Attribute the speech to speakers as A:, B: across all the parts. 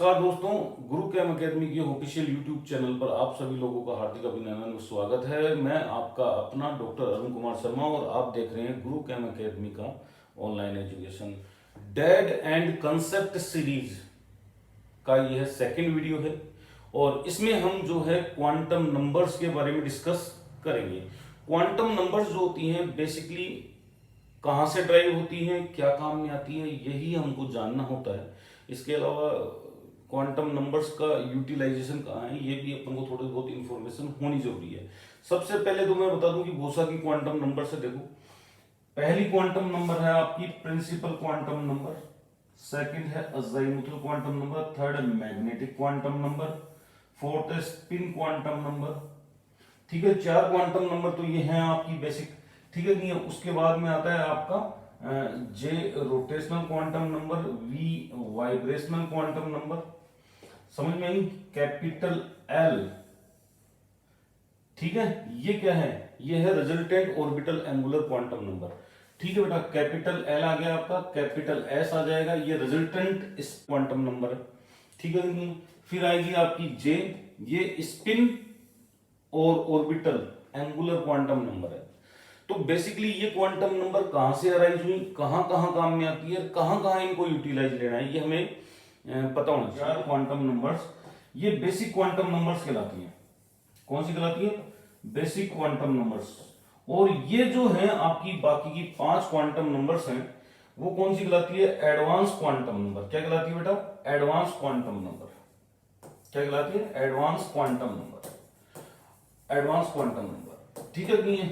A: नमस्कार दोस्तों, गुरु cam academy के ऑफिशियल यूट्यूब चैनल पर आप सभी लोगों का हार्दिक अभिनंदन व स्वागत है। मैं आपका अपना डॉक्टर अरुण कुमार शर्मा और आप देख रहे हैं गुरु कैम अकेडमी का online education dead and concept series का यह सेकंड वीडियो है और इसमें हम जो है क्वांटम नंबर्स के बारे में डिस्कस करेंगे। क्वांटम नंबर्स जो होती हैं बेसिकली कहाँ से ड्राइव होती हैं, क्या काम में आती है, यही हमको जानना होता है। इसके अलावा क्वांटम नंबर्स का यूटिलाइजेशन कहाँ है, ये भी अपन को थोड़ी बहुत इंफॉर्मेशन होनी जरूरी है। सबसे पहले तो मैं बता दूं कि बोसा की क्वांटम नंबर से देखो, पहली क्वांटम नंबर है आपकी प्रिंसिपल क्वांटम नंबर, सेकंड है अज़ाइमुथल क्वांटम नंबर, थर्ड है मैग्नेटिक क्वांटम नंबर, फोर्थ है स्पिन क्वांटम नंबर। ठीक है, चार क्वांटम नंबर तो ये हैं आपकी बेसिक। ठीक है नहीं है, उसके बाद में आता है आपका J rotational quantum number, V vibrational quantum number, समझ में आई, कैपिटल एल। ठीक है, ये क्या है, ये है resultant orbital angular quantum number. ठीक है बेटा, कैपिटल एल आ गया आपका, कैपिटल एस आ जाएगा, ये रिजल्टेंट इस क्वांटम नंबर है। ठीक है नहीं, फिर आएगी आपकी जे, ये स्पिन और ऑर्बिटल एंगुलर क्वांटम नंबर है। तो बेसिकली ये क्वांटम नंबर कहां से अराइज हुई, कहां कहां काम में आती है, कहां कहां इनको यूटिलाइज लेना है, ये हमें पता होना चाहिए। चार क्वांटम नंबर्स ये बेसिक क्वांटम नंबर्स कहलाती हैं। कौन सी कहलाती है? Basic quantum numbers. और ये जो है आपकी बाकी की पांच क्वांटम नंबर्स हैं, वो कौन सी कहलाती है? Advance quantum number. क्या कहलाती है बेटा? Advance quantum number. क्या कहलाती है? Advance quantum number. Advance quantum number. ठीक है नहीं है,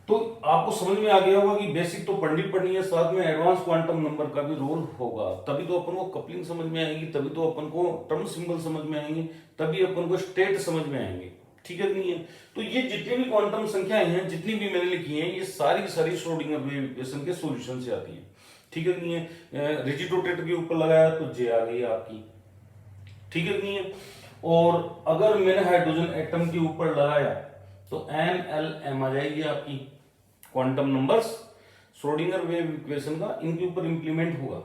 A: तो आपको समझ में आ गया होगा कि बेसिक तो पढ़नी है, साथ में एडवांस क्वांटम नंबर का भी रोल होगा। तभी तो अपन को कपलिंग समझ में आएगी, तभी तो अपन को टर्म सिंबल समझ में आएंगे, तभी अपन को स्टेट समझ में आएंगे। ठीक है नहीं है, तो ये जितनी भी क्वांटम संख्याएं हैं, जितनी भी मैंने लिखी हैं, ये सारी सारी श्रोडिंगर वेव इक्वेशन के सॉल्यूशन से आती है। ठीक है नहीं है, रिजिड रोटेटर के ऊपर लगाया तो जे आ गई आपकी। ठीक है नहीं है, और अगर मैंने हाइड्रोजन एटम के ऊपर लगाया तो एन एल एम आ जाएगी आपकी। Quantum numbers Schrodinger wave equation का इनके ऊपर इंप्लीमेंट होगा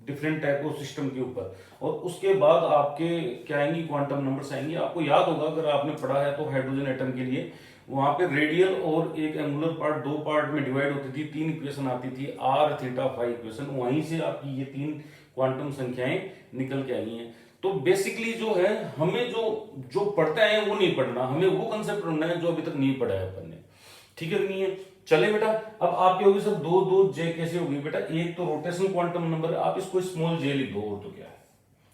A: डिफरेंट टाइप ऑफ सिस्टम के ऊपर, और उसके बाद आपके क्या आएंगी? क्वांटम नंबर्स आएंगी। आपको याद होगा अगर आपने पढ़ा है तो हाइड्रोजन एटम के लिए वहां पे रेडियल और एक एंगुलर पार्ट, दो पार्ट में डिवाइड होती थी, तीन इक्वेशन आती थी, आर थीटा फाई इक्वेशन, वहीं से आपकी ये तीन क्वांटम संख्याएं निकल के आई हैं। तो बेसिकली जो है हमें जो जो पढ़ते हैं वो नहीं पढ़ना, हमें वो कंसेप्ट पढ़ना है जो अभी तक नहीं पढ़ा है अपन ने। ठीक है नहीं है, चले बेटा। अब आपके होगी सर दो दो जे कैसे होगी बेटा? एक तो रोटेशनल क्वांटम नंबर है, आप इसको स्मॉल जे लिख दो, और तो क्या है,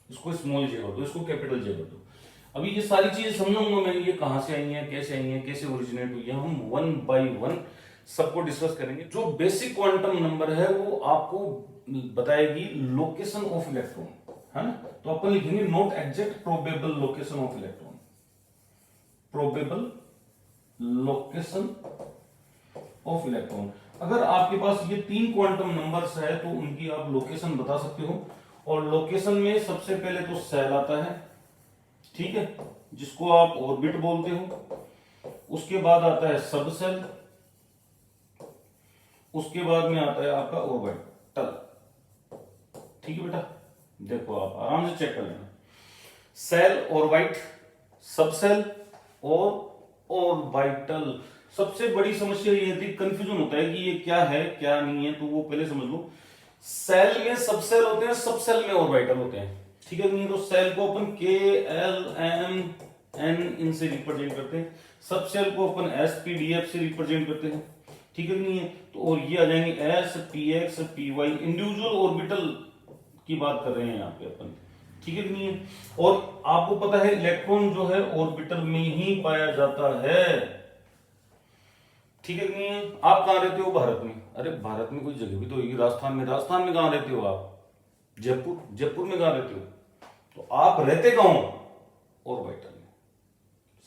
A: इसको स्मॉल जे कर दो, इसको कैपिटल जे कर दो। अभी ये सारी चीजें समझाऊंगा मैं, ये कहां से आई हैं, कैसे आई हैं, कैसे ओरिजिनेट हुई है, हम वन बाय वन सबको डिस्कस करेंगे। जो बेसिक क्वांटम नंबर है वो आपको बताएगी लोकेशन ऑफ इलेक्ट्रॉन, है ना। तो अपन लिखेंगे note exact probable location of electron, probable location of electron. अगर आपके पास ये तीन क्वांटम नंबर्स है तो उनकी आप लोकेशन बता सकते हो। और लोकेशन में सबसे पहले तो सेल आता है, ठीक है, जिसको आप ऑर्बिट बोलते हो। उसके बाद आता है सब सेल, उसके बाद में आता है आपका ऑर्बिटल। ठीक है बेटा, देखो आप आराम से चेक कर लेना, सेल, ऑर्बिट, सब सेल और ऑर्बिटल। सबसे बड़ी समस्या ये थी, कंफ्यूजन होता है कि ये क्या है क्या नहीं है, तो वो पहले समझ लो। सेल में सब सेल होते हैं, सब सेल में ऑर्बिटल होते हैं। ठीक है नहीं, तो सेल को अपन के एल एम एन इनसे रिप्रेजेंट करते हैं, सब सेल को अपन एस पी डी एफ से रिप्रेजेंट करते हैं। ठीक है नहीं है, तो और ये आ जाएंगे S P X P Y, individual orbital की बात कर रहे हैं यहाँ पे अपन। ठीक है नहीं है, और आपको पता है इलेक्ट्रॉन जो है ऑर्बिटल में ही पाया जाता है। ठीक है नहीं है, आप कहां रहते हो? भारत में। अरे भारत में कोई जगह भी तो होगी, राजस्थान में। राजस्थान में कहां रहते हो आप? जयपुर। जयपुर में कहां रहते हो? तो आप रहते कहां? ऑर्बिटल में।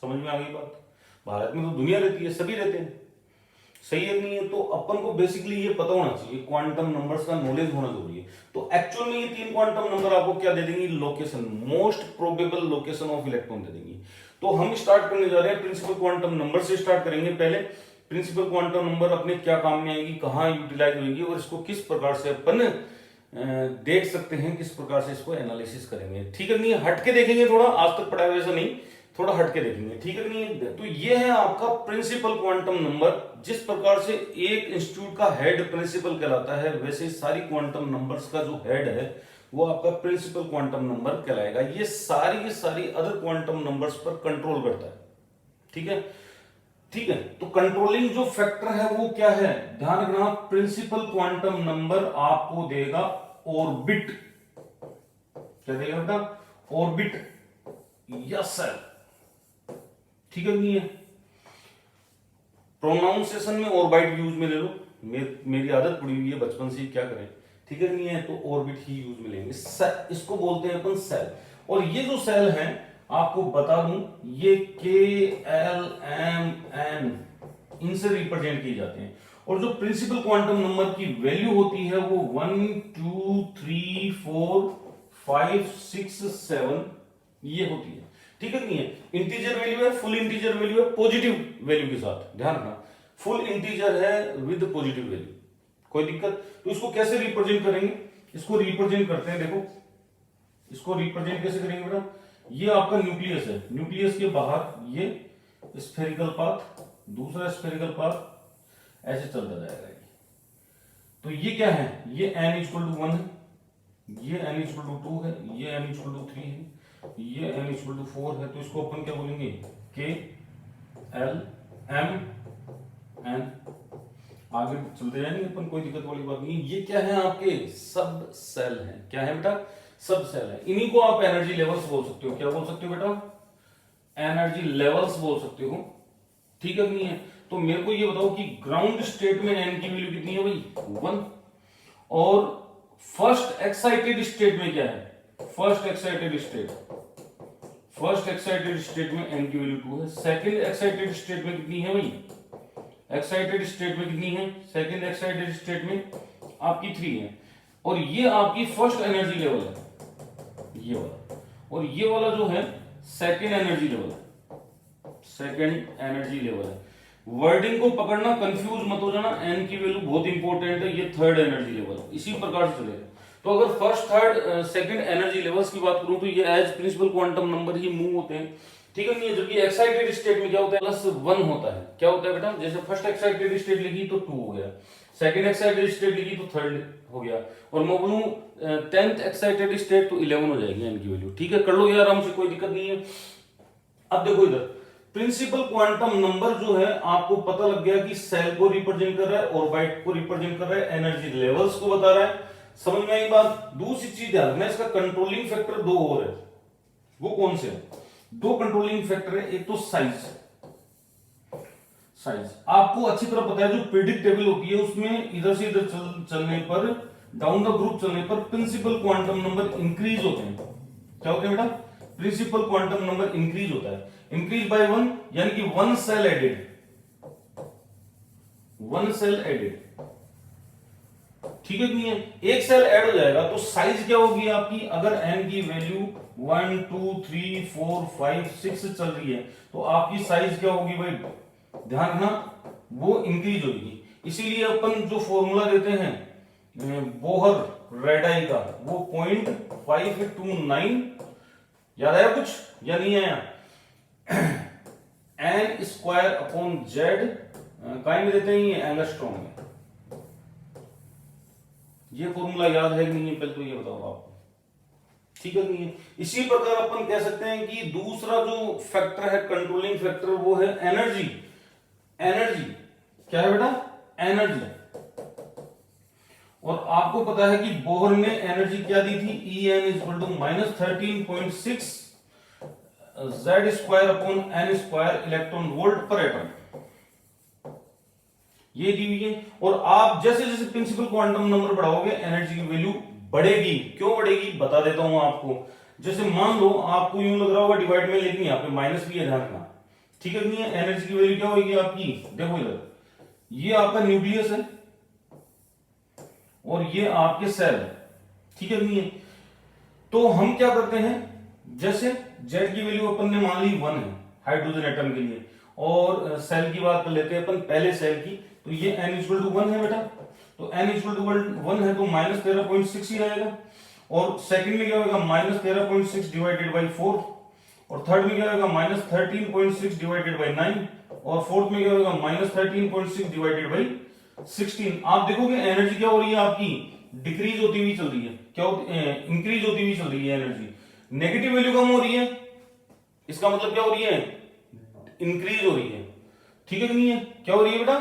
A: समझ में आ गई बात? भारत में तो दुनिया रहती है, सभी रहते हैं, सही है नहीं है। तो अपन को बेसिकली ये पता होना चाहिए, क्वांटम नंबर्स का नॉलेज होना जरूरी है। तो एक्चुअल में ये तीन क्वांटम नंबर आपको क्या दे देंगे? Location, most probable location of electron दे देंगे। तो हम स्टार्ट करने जा रहे हैं प्रिंसिपल क्वांटम नंबर से स्टार्ट करेंगे। पहले प्रिंसिपल क्वांटम नंबर अपने क्या काम में आएगी, कहां यूटिलाइज होगी और इसको किस प्रकार से अपन देख सकते हैं किस प्रकार से इसको एनालिसिस करेंगे। ठीक है नहीं, हट के देखेंगे थोड़ा, आज तक पढ़ा वैसा नहीं, थोड़ा हट के देखेंगे। ठीक है नहीं, तो ये है आपका प्रिंसिपल क्वांटम नंबर। जिस प्रकार से एक इंस्टीट्यूट का हेड प्रिंसिपल कहलाता है, वैसे सारी क्वांटम नंबर्स का जो हेड है वो आपका प्रिंसिपल क्वांटम नंबर कहलाएगा। ये सारी की सारी अदर क्वांटम नंबर्स पर कंट्रोल करता है। ठीक है, ठीक है, तो कंट्रोलिंग जो फैक्टर है वो क्या है, ध्यान रखना, प्रिंसिपल क्वांटम नंबर आपको देगा ऑर्बिट। क्या देगा बेटा, ऑर्बिट या सेल। ठीक है नहीं है, प्रोनाउंसिएशन में ऑर्बिट यूज में ले लो, मेरी आदत पड़ी हुई है बचपन से, क्या करें। ठीक है नहीं है, तो ऑर्बिट ही यूज में लेंगे। इसको बोलते हैं अपन सेल। और ये जो सेल है आपको बता दूं, ये KLMN इनसे रिप्रेजेंट किए जाते हैं। और जो प्रिंसिपल क्वांटम नंबर की वैल्यू होती है वो 1 2 3 4 5 6 7 ये होती है। ठीक है नहीं है, इंटीजर वैल्यू है, फुल इंटीजर वैल्यू है, पॉजिटिव वैल्यू के साथ, ध्यान रखना, फुल इंटीजर है विद पॉजिटिव वैल्यू, कोई दिक्कत। तो इसको कैसे रिप्रेजेंट करेंगे, इसको रिप्रेजेंट करते हैं, देखो इसको रिप्रेजेंट कैसे करेंगे बेटा, ये आपका न्यूक्लियस है, न्यूक्लियस के बाहर ये स्फेरिकल पाथ, दूसरा स्फेरिकल पाथ, ऐसे चलता जाएगा। तो ये क्या है, ये n इक्वल टू 1 है, ये n इक्वल टू 2 है, ये n इक्वल टू 3 है, ये n इक्वल टू 4 है। तो इसको अपन क्या बोलेंगे, K L M N, आगे चलते जाएंगे अपन, कोई दिक्कत वाली बात नहीं। ये क्या है, आपके सब सेल हैं। क्या है बेटा, सब सेल है। इन्हीं को आप एनर्जी लेवल्स बोल सकते हो। क्या बोल सकते हो बेटा, एनर्जी लेवल्स बोल सकते हो। ठीक है नहीं है, तो मेरे को ये बताओ कि ग्राउंड स्टेट में एन की वैल्यू कितनी है भाई, 1। और फर्स्ट एक्साइटेड स्टेट में क्या है, फर्स्ट एक्साइटेड स्टेट में एन की वैल्यू 2 है। सेकंड एक्साइटेड स्टेट में कितनी है भाई, एक्साइटेड स्टेट में कितनी है, सेकंड एक्साइटेड स्टेट में आपकी 3 है। और ये आपकी फर्स्ट एनर्जी लेवल है, ये वाला। और ये वाला जो है सेकंड एनर्जी लेवल है, सेकंड एनर्जी लेवल है। वर्डिंग को पकड़ना, कंफ्यूज मत हो जाना, एन की वैल्यू बहुत इंपॉर्टेंट है, ये थर्ड एनर्जी लेवल, इसी प्रकार से चलेगा। तो अगर first third second energy levels की बात करूं तो ये एज प्रिंसिपल क्वांटम नंबर ही मूव होते हैं। ठीक है नहीं है, जबकि एक्साइटेड स्टेट में क्या होता है, +1 होता है। क्या होता है बेटा, जैसे फर्स्ट एक्साइटेड स्टेट लिखी तो 2 हो गया, सेकंड एक्साइटेड स्टेट लिखी तो 3rd हो गया, और मैं बोलूं 10th एक्साइटेड स्टेट तो 11 हो जाएगी एन की वैल्यू। ठीक है, कर लो ये आराम से, कोई दिक्कत नहीं है। अब देखो इधर प्रिंसिपल क्वांटम नंबर जो है, आपको पता लग गया कि सेल को रिप्रेजेंट कर रहा है, ऑर्बिट को रिप्रेजेंट कर रहा है, एनर्जी लेवल्स को बता रहा है। समझ में आई बात। दूसरी चीज ध्यान रखना, इसका कंट्रोलिंग फैक्टर 2 और है। वो कौन से है, 2 कंट्रोलिंग फैक्टर है। एक तो साइज आपको अच्छी तरह पता है, जो प्रेडिक्टेबल होती है उसमें इधर से इधर चलने पर, डाउन द ग्रुप चलने पर प्रिंसिपल क्वांटम नंबर इंक्रीज होते हैं। क्या होते हैं बेटा, प्रिंसिपल क्वांटम नंबर इंक्रीज होता है, इंक्रीज बाय 1, यानी कि 1 सेल एडेड, 1 सेल एडेड। ठीक है नहीं है, एक सेल ऐड हो जाएगा तो साइज क्या होगी आपकी, अगर n की वैल्यू 1 2 3 4 5 6 चल रही है तो आपकी साइज क्या होगी भाई, ध्यान रखना, वो इंक्रीज होगी। इसीलिए अपन जो फॉर्मूला देते हैं बोहर रेडाई का, वो 0.529, याद आया कुछ या नहीं आया, n² काय में देते हैं, ये एंगस्ट्रॉम में। ये फॉर्मूला याद है कि नहीं है, पहले तो ये बताओ आपको। ठीक है नहीं है, इसी प्रकार अपन कह सकते हैं कि दूसरा जो फैक्टर है, कंट्रोलिंग फैक्टर, वो है एनर्जी। एनर्जी क्या है बेटा, एनर्जी। और आपको पता है कि बोहर ने एनर्जी क्या दी थी, En equal to -13.6 Z² electron volt per atom, ये दी हुई है। और आप जैसे जैसे प्रिंसिपल क्वांटम नंबर बढ़ाओगे एनर्जी की वैल्यू बढ़ेगी। क्यों बढ़ेगी, बता देता हूं आपको। जैसे मान लो आपको यूं लग रहा होगा डिवाइड में, लेकिन यहाँ पे माइनस भी है, ध्यान रखना। ठीक है नहीं है, एनर्जी की वैल्यू क्या होगी आपकी, देखो इधर, ये आपका न्यूक्लियस है और ये आपके सेल है। ठीक है नहीं है, तो हम क्या करते हैं, जैसे Z की वैल्यू अपन ने मान ली 1 है हाइड्रोजन एटम के लिए, और सेल की बात कर लेते हैं अपन, पहले सेल की, तो ये n इक्वल टू 1 है बेटा। तो n इक्वल टू 1 है तो माइनस 13.6 ही आएगा। और सेकंड में क्या होगा माइनस 13.6 डिवाइडेड बाई 4, और थर्ड में क्या होगा माइनस 13.6 डिवाइडेड बाई 9, और फोर्थ में क्या होगा माइनस 13.6 डिवाइडेड बाई 16। आप देखोगे एनर्जी क्या हो रही है आपकी, डिक्रीज होती हुई चल रही है, क्या इंक्रीज होती हुई चल रही है एनर्जी, नेगेटिव वैल्यू कम हो रही है, इसका मतलब क्या हो रही है, इंक्रीज हो रही है। ठीक है कि नहीं है, क्या हो रही है बेटा,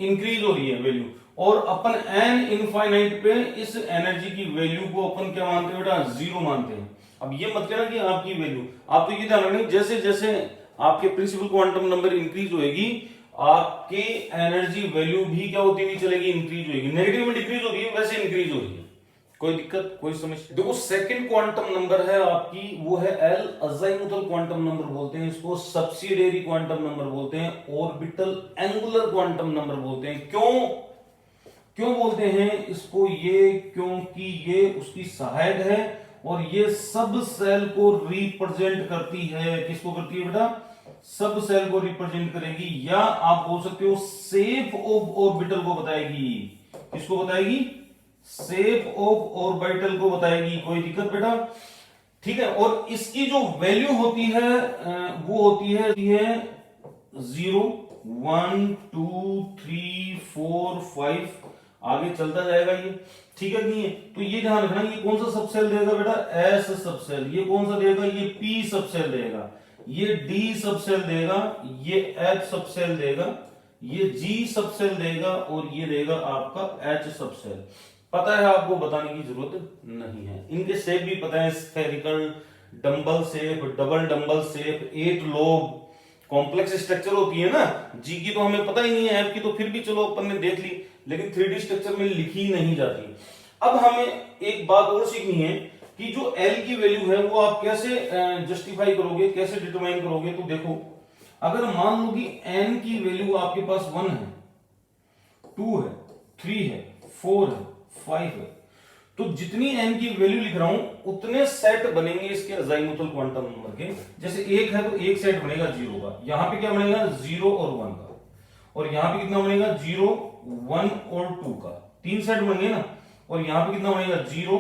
A: इंक्रीज हो रही है वैल्यू। और अपन एन इनफाइनाइट पे इस एनर्जी की वैल्यू को अपन क्या मानते हैं बेटा, जीरो मानते हैं। अब ये मत कहना कि आपकी वैल्यू, आप तो ये ध्यान रखना जैसे जैसे आपके प्रिंसिपल क्वांटम नंबर इंक्रीज होएगी आपके एनर्जी वैल्यू भी क्या होती हुई चलेगी, इंक्रीज होगी। नेगेटिव में डिक्रीज हो रही है, वैसे इंक्रीज हो रही है। कोई दिक्कत, कोई समस्या? देखो सेकंड क्वांटम नंबर है आपकी, वो है एल अज़ाइमुथल क्वांटम नंबर बोलते हैं इसको, सब्सिडियरी क्वांटम नंबर बोलते हैं, ऑर्बिटल एंगुलर क्वांटम नंबर बोलते हैं। क्यों क्यों बोलते हैं इसको ये, क्योंकि ये उसकी सहायक है और ये सब सेल को रिप्रेजेंट करती है। किसको करती है बेटा, सब सेल को रिप्रेजेंट करेगी, या आप बोल सकते हो शेप ऑफ ऑर्बिटल को बताएगी। किसको बताएगी, शेप ऑफ ऑर्बिटल को बताएगी। कोई दिक्कत बेटा, ठीक है। और इसकी जो वैल्यू होती है वो होती है 0 1 2 3 4 5, आगे चलता जाएगा ये, ठीक है नहीं है। तो ये ध्यान रखना, ये कौन सा सबसेल देगा बेटा, एस सबसेल, ये कौन सा देगा, ये पी सबसेल देगा, ये डी सबसेल देगा, ये एच सबसेल देगा, ये जी सबसेल देगा, और ये देगा आपका एच सबसेल। पता है आपको, बताने की जरूरत नहीं है। इनके शेप भी पता है, spherical, dumbbell shape, double dumbbell shape, 8 lobe, complex structure होती है ना। जी की तो हमें पता ही नहीं है, एफ की तो फिर भी चलो अपन ने देख ली, लेकिन 3D स्ट्रक्चर में लिखी नहीं जाती। अब हमें एक बात और सीखनी है कि जो एल की वैल्यू है वो आप कैसे जस्टिफाई करोगे, कैसे डिटरमाइन करोगे। तो देखो, अगर मान लो कि एन की वैल्यू आपके पास 1 है, 2 है, 3 है, 4 है, 5 है, तो जितनी एन की वैल्यू लिख रहा हूं उतने सेट बनेंगे इसके अज़ाइमुथल क्वांटम नंबर के। जैसे 1 है तो एक सेट बनेगा 0 का, यहां पे क्या बनेगा 0 और 1 का, और यहां पे कितना बनेगा 0 1 और 2 का, 3 सेट बन गए ना। और यहां पे कितना बनेगा 0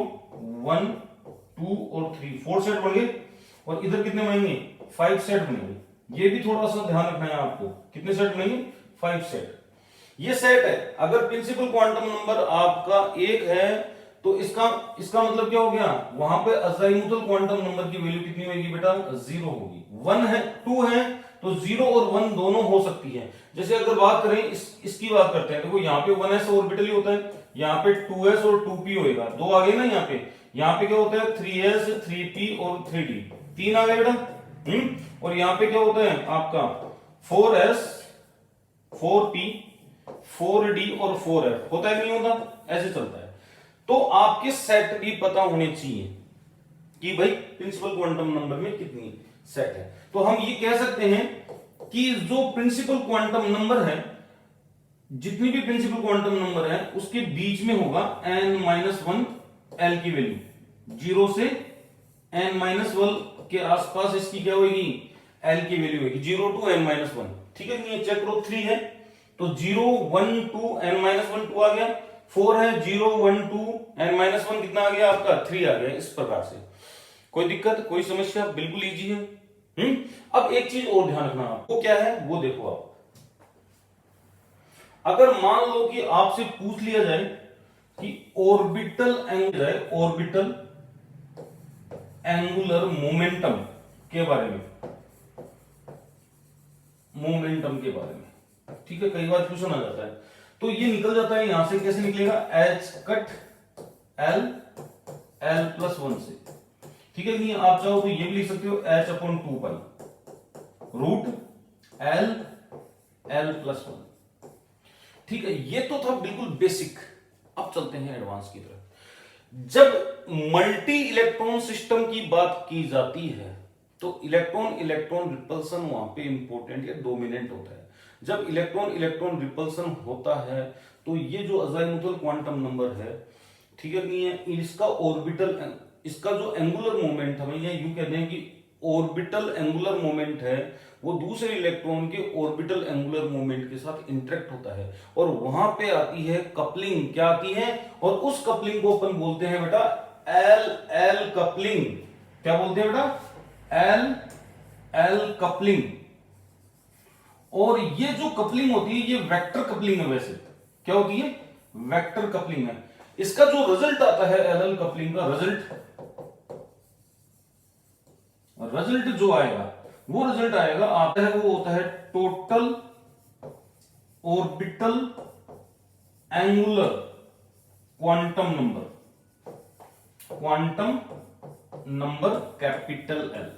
A: 1 2 और 3, 4 सेट बन गए। और इधर कितने बनेंगे 5 सेट बनेंगे। ये भी थोड़ा सा ध्यान रखना है आपको, कितने सेट बनेंगे 5 सेट। ये सेट है। अगर प्रिंसिपल क्वांटम नंबर आपका 1 है तो इसका मतलब क्या हो गया, वहां पे अज़ाइमुथल क्वांटम नंबर की वैल्यू कितनी होगी बेटा, 0 होगी। 1 है 2 है तो 0 और 1 दोनों हो सकती है। जैसे अगर बात करें इसकी बात करते हैं, देखो यहाँ पे 1s ऑर्बिटल ही होता है, यहाँ पे 2s और 2p होएगा, 2 आ गए ना यहाँ पे क्या होता है 3s 3p और 3d, 3 आ गए बेटा। और यहाँ पे क्या होता है आपका 4s 4p 4d और 4f होता है कि नहीं होता, ऐसे चलता है। तो आपके सेट भी पता होने चाहिए कि भाई प्रिंसिपल क्वांटम नंबर में कितनी सेट है। तो हम ये कह सकते हैं कि जो प्रिंसिपल क्वांटम नंबर है, जितनी भी प्रिंसिपल क्वांटम नंबर है उसके बीच में होगा n-1 l की वैल्यू, 0 से n-1 के आसपास इसकी क्या होगी, l की वैल्यू होगी, 0 to n-1। ठीक है नहीं, चेक करो 3 है तो 0 1 2 n-1 2 आ गया, 4 है 0 1 2 n-1 कितना आ गया आपका 3 आ गया। इस प्रकार से कोई दिक्कत, कोई समस्या, बिल्कुल इजी है। अब एक चीज और ध्यान रखना, आपको क्या है वो देखो। आप अगर मान लो कि आपसे पूछ लिया जाए कि ऑर्बिटल एंगुलर मोमेंटम के बारे में, ठीक है, कई बार क्वेश्चन आ जाता है, तो ये निकल जाता है यहां से, कैसे निकलेगा, h कट l प्लस 1 से। ठीक है नहीं, आप चाहो तो ये भी लिख सकते हो h/2 रूट l प्लस 1। ठीक है, ये तो था बिल्कुल बेसिक। अब चलते हैं एडवांस की तरफ। जब मल्टी इलेक्ट्रॉन सिस्टम की बात की जाती है तो इलेक्ट्रॉन रिपल्सन वहां पे इंपॉर्टेंट या डोमिनेंट होता है। जब इलेक्ट्रॉन रिपल्सन होता है तो ये जो अज़ाइमुथल क्वांटम नंबर है, ठीक है नहीं है, इसका ऑर्बिटल, इसका जो एंगुलर मोमेंटम है, या यूं कहते हैं कि ऑर्बिटल एंगुलर मोमेंट है वो दूसरे इलेक्ट्रॉन के ऑर्बिटल एंगुलर मोमेंट के साथ इंटरेक्ट होता है और वहां पे आती है कपलिंग। क्या आती है? और उस कपलिंग को अपन बोलते हैं बेटा एल एल कपलिंग। क्या बोलते हैं बेटा? L L coupling. और ये जो कपलिंग होती है ये वेक्टर कपलिंग है। वैसे क्या होती है? वेक्टर कपलिंग है। इसका जो रिजल्ट आता है एल एल कपलिंग का रिजल्ट जो आएगा वो रिजल्ट आएगा आता है वो होता है total orbital angular quantum number capital L.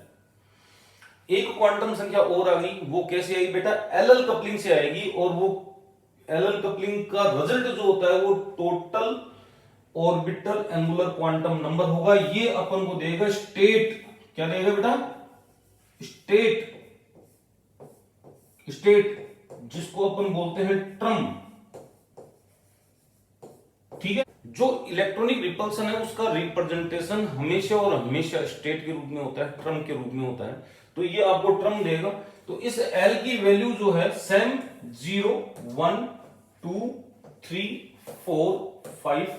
A: एक क्वांटम संख्या और आ गई, वो कैसे आई बेटा? एल एल कपलिंग से आएगी। और वो एल एल कपलिंग का रिजल्ट जो होता है वो total orbital angular quantum number होगा। ये अपन को देगा स्टेट। क्या देगा बेटा? स्टेट जिसको अपन बोलते हैं ट्रम। ठीक है। जो इलेक्ट्रॉनिक रिपल्सन है उसका रिप्रेजेंटेशन हमेशा और हमेशा स्टेट के रूप में होता है, ट्रम के रूप में होता है। तो ये आपको ट्रम देगा। तो इस एल की वैल्यू जो है सेम 0 1 2 3 4 5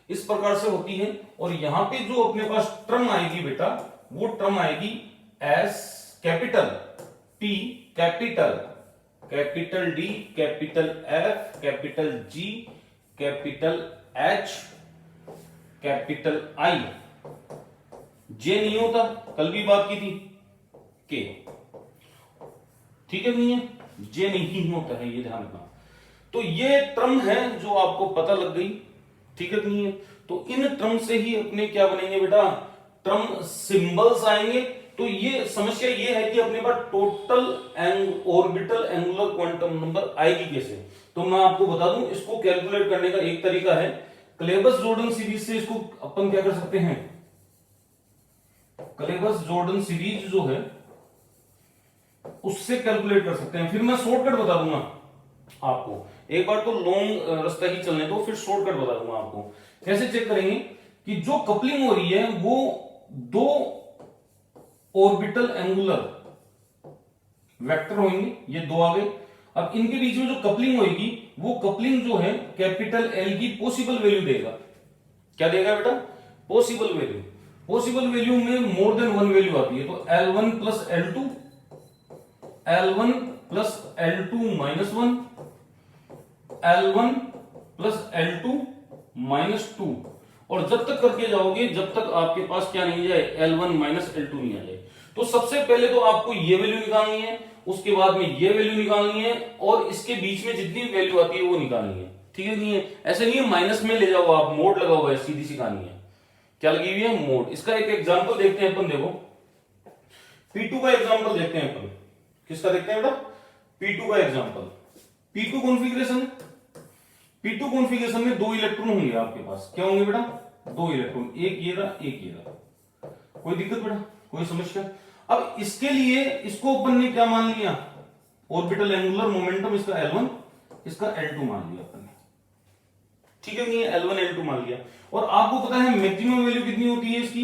A: इस प्रकार से होती है। और यहां पे जो अपने पास ट्रम आएगी बेटा वो ट्रम आएगी S capital P capital capital D capital F capital G capital H capital I. J नहीं होता, कल भी बात की थी के। ठीक है नहीं है? जे नहीं होता है, ये ध्यान रखना। तो ये टर्म है जो आपको पता लग गई। ठीक है नहीं है? तो इन टर्म से ही अपने क्या बनेंगे बेटा? टर्म सिंबल्स आएंगे। तो ये समस्या ये है कि अपने पास total orbital angular quantum number आएगी कैसे? तो मैं आपको बता दूं, इसको कैलकुलेट करने का एक तरीका है, क्लेबस जॉर्डन सीरीज से इसको अपन क्या कर सकते हैं? क्लेबस जॉर्डन सीरीज जो है उससे कैलकुलेट कर सकते हैं। फिर मैं शॉर्टकट बता दूंगा आपको। एक बार तो लॉन्ग रास्ता ही चलने दो, फिर शॉर्टकट बता दूंगा आपको। कैसे चेक करेंगे कि जो कपलिंग हो रही है वो दो ऑर्बिटल एंगुलर वेक्टर होंगे, ये दो आ गए। अब इनके बीच में जो कपलिंग होगी वो कपलिंग जो है कैपिटल एल की पॉसिबल वैल्यू देगा। क्या देगा बेटा? Possible value. पॉसिबल वैल्यू में मोर देन वन वैल्यू आती है। तो L1 plus L2, L1 plus L2 minus 1, L1 plus L2 minus 2। और जब तक करके जाओगे जब तक आपके पास क्या नहीं जाए? L1 माइनस L2 नहीं आ जाए। तो सबसे पहले तो आपको ये वैल्यू निकालनी है, उसके बाद में ये वैल्यू निकालनी है और इसके बीच में जितनी वैल्यू आती है वो निकालनी है। ठीक है नहीं है? ऐसे नहीं है माइनस में ले जाओ आप, मोड लगा हुआ है, सीधी सी कहानी है। क्या लगी हुई है? मोड। इसका एक एग्जांपल देखते हैं अपन। देखो P2 का एग्जांपल देखते हैं अपन। किसका देखते हैं बेटा? P2 का example. P2 configuration, P2 configuration में दो इलेक्ट्रॉन होंगे आपके पास। क्या होंगे बेटा? दो इलेक्ट्रॉन, एक ये रहा एक ये रहा। कोई दिक्कत बेटा? कोई समस्या? अब इसके लिए इसको अपन ने क्या मान लिया? ऑर्बिटल एंगुलर मोमेंटम इसका L1 इसका L2 मान लिया अपन ने। ठीक है नहीं है? L1 L2 मान लिया। और आपको पता है मैक्सिमम वैल्यू कितनी होती है इसकी?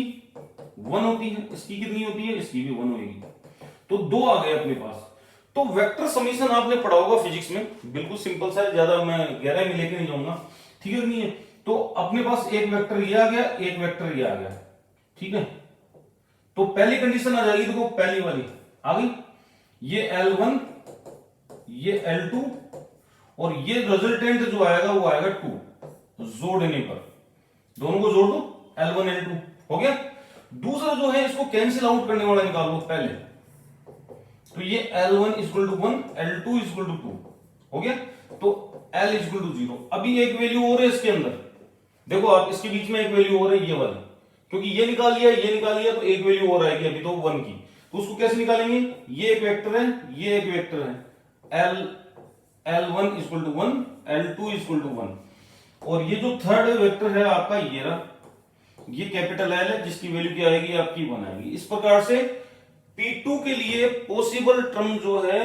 A: 1 होती है। इसकी कितनी होती है? इसकी भी 1 होगी। तो दो आ गए अपने पास। तो वेक्टर समीशन आपने पढ़ा होगा फिजिक्स में, बिल्कुल सिंपल सा है, ज्यादा मैं गहराई में लेके नहीं जाऊंगा। ठीक है नहीं है? तो अपने पास एक वेक्टर ये आ गया, एक वेक्टर ये आ गया। ठीक है? तो पहली कंडीशन आ जाएगी, देखो पहली वाली आ गई, ये L1 ये L2 और ये रिजल्टेंट जो आएगा वो आएगा 2। जोड़ने पर दोनों को जोड़ दो, L1 L2 हो गया। दूसरा जो है इसको कैंसिल आउट करने वाला निकाल लो पहले। तो ये L1 equal to 1, L2 equal to 2 हो गया। तो L इक्वल टू 0। अभी एक वैल्यू और है इसके अंदर, देखो आप इसके बीच में एक वैल्यू और है ये वाली, क्योंकि ये निकाल लिया ये निकाल लिया तो एक वैल्यू और आएगी अभी तो 1 की। तो उसको कैसे निकालेंगे? ये एक वेक्टर है ये एक वेक्टर है, L1 equal to 1, L2 equal to 1। और ये जो थर्ड वेक्टर है आपका ये रहा, ये कैपिटल L है जिसकी वैल्यू क्या आएगी आपकी 1 आएगी। इस प्रकार से P2 के लिए पॉसिबल टर्म जो है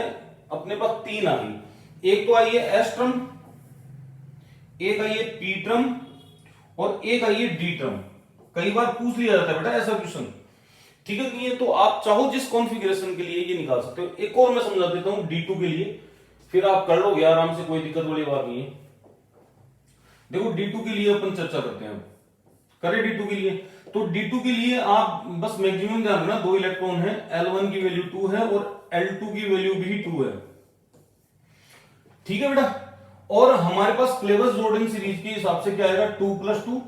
A: अपने पास 3 आ गई। एक तो आई है S टर्म, एक आई है P टर्म और एक आई है D टर्म। कई बार पूछ लिया जाता है बेटा ऐसा क्वेश्चन। ठीक है कि नहीं? तो आप चाहो जिस कॉन्फ़िगरेशन के लिए ये निकाल सकते हो। एक और मैं समझा देता हूं D2 के लिए, फिर आप कर लोगे आराम से, कोई दिक्कत वाली बात नहीं है। देखो D2 के लिए अपन चर्चा करते हैं, करें D2 के लिए। तो D2 के लिए आप बस मैक्सिमम ध्यान रखना, 2 इलेक्ट्रॉन है, L1 की वैल्यू 2 है और L2 की वैल्यू भी 2 है, ठीक है बेटा। और हमारे पास क्लेवर्स जॉर्डन सीरीज के हिसाब से क्या आएगा, 2 + 2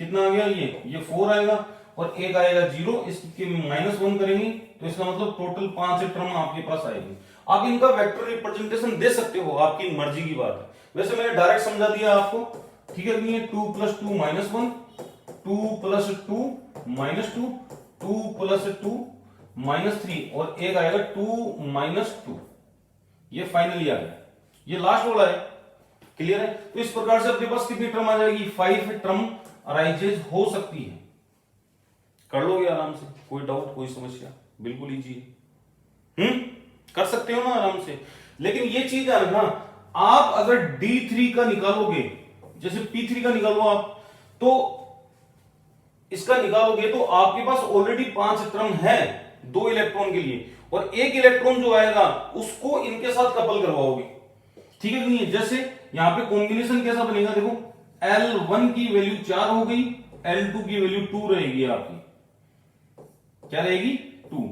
A: कितना आ गया, ये 4 आएगा और एक आएगा 0, इसके -1 करेंगे तो इसका मतलब टोटल 5 टर्म आपके पास आएगी। आप इनका वेक्टर रिप्रेजेंटेशन दे सकते हो, आपकी मर्जी की बात है। वैसे मैंने डायरेक्ट समझा दिया आपको, ठीक है कि नहीं? 2 + 2 -1, 2 + 2 -2, 2 + 2 -3 और एक आएगा 2 - 2, ये फाइनली आ गया, ये लास्ट वाला है। क्लियर है? तो इस प्रकार से अपने पास कितनी टर्म आ जाएगी, 5 टर्म अराइजेज हो सकती है। कर लोगे आराम से, कोई डाउट, कोई समस्या? बिल्कुल इजी है, कर सकते हो ना आराम से। लेकिन ये चीज है ना, आप अगर D3 का निकालोगे, जैसे P3 का निकालो आप, तो इसका निकालोगे तो आपके पास ऑलरेडी 5 टर्म है 2 इलेक्ट्रॉन के लिए, और एक इलेक्ट्रॉन जो आएगा उसको इनके साथ कपल करवाओगे, ठीक है कि नहीं? जैसे यहां पे कॉम्बिनेशन कैसा बनेगा, देखो L1 की वैल्यू 4 हो गई, L2 की वैल्यू 2 रहेगी आपकी, क्या रहेगी, 2।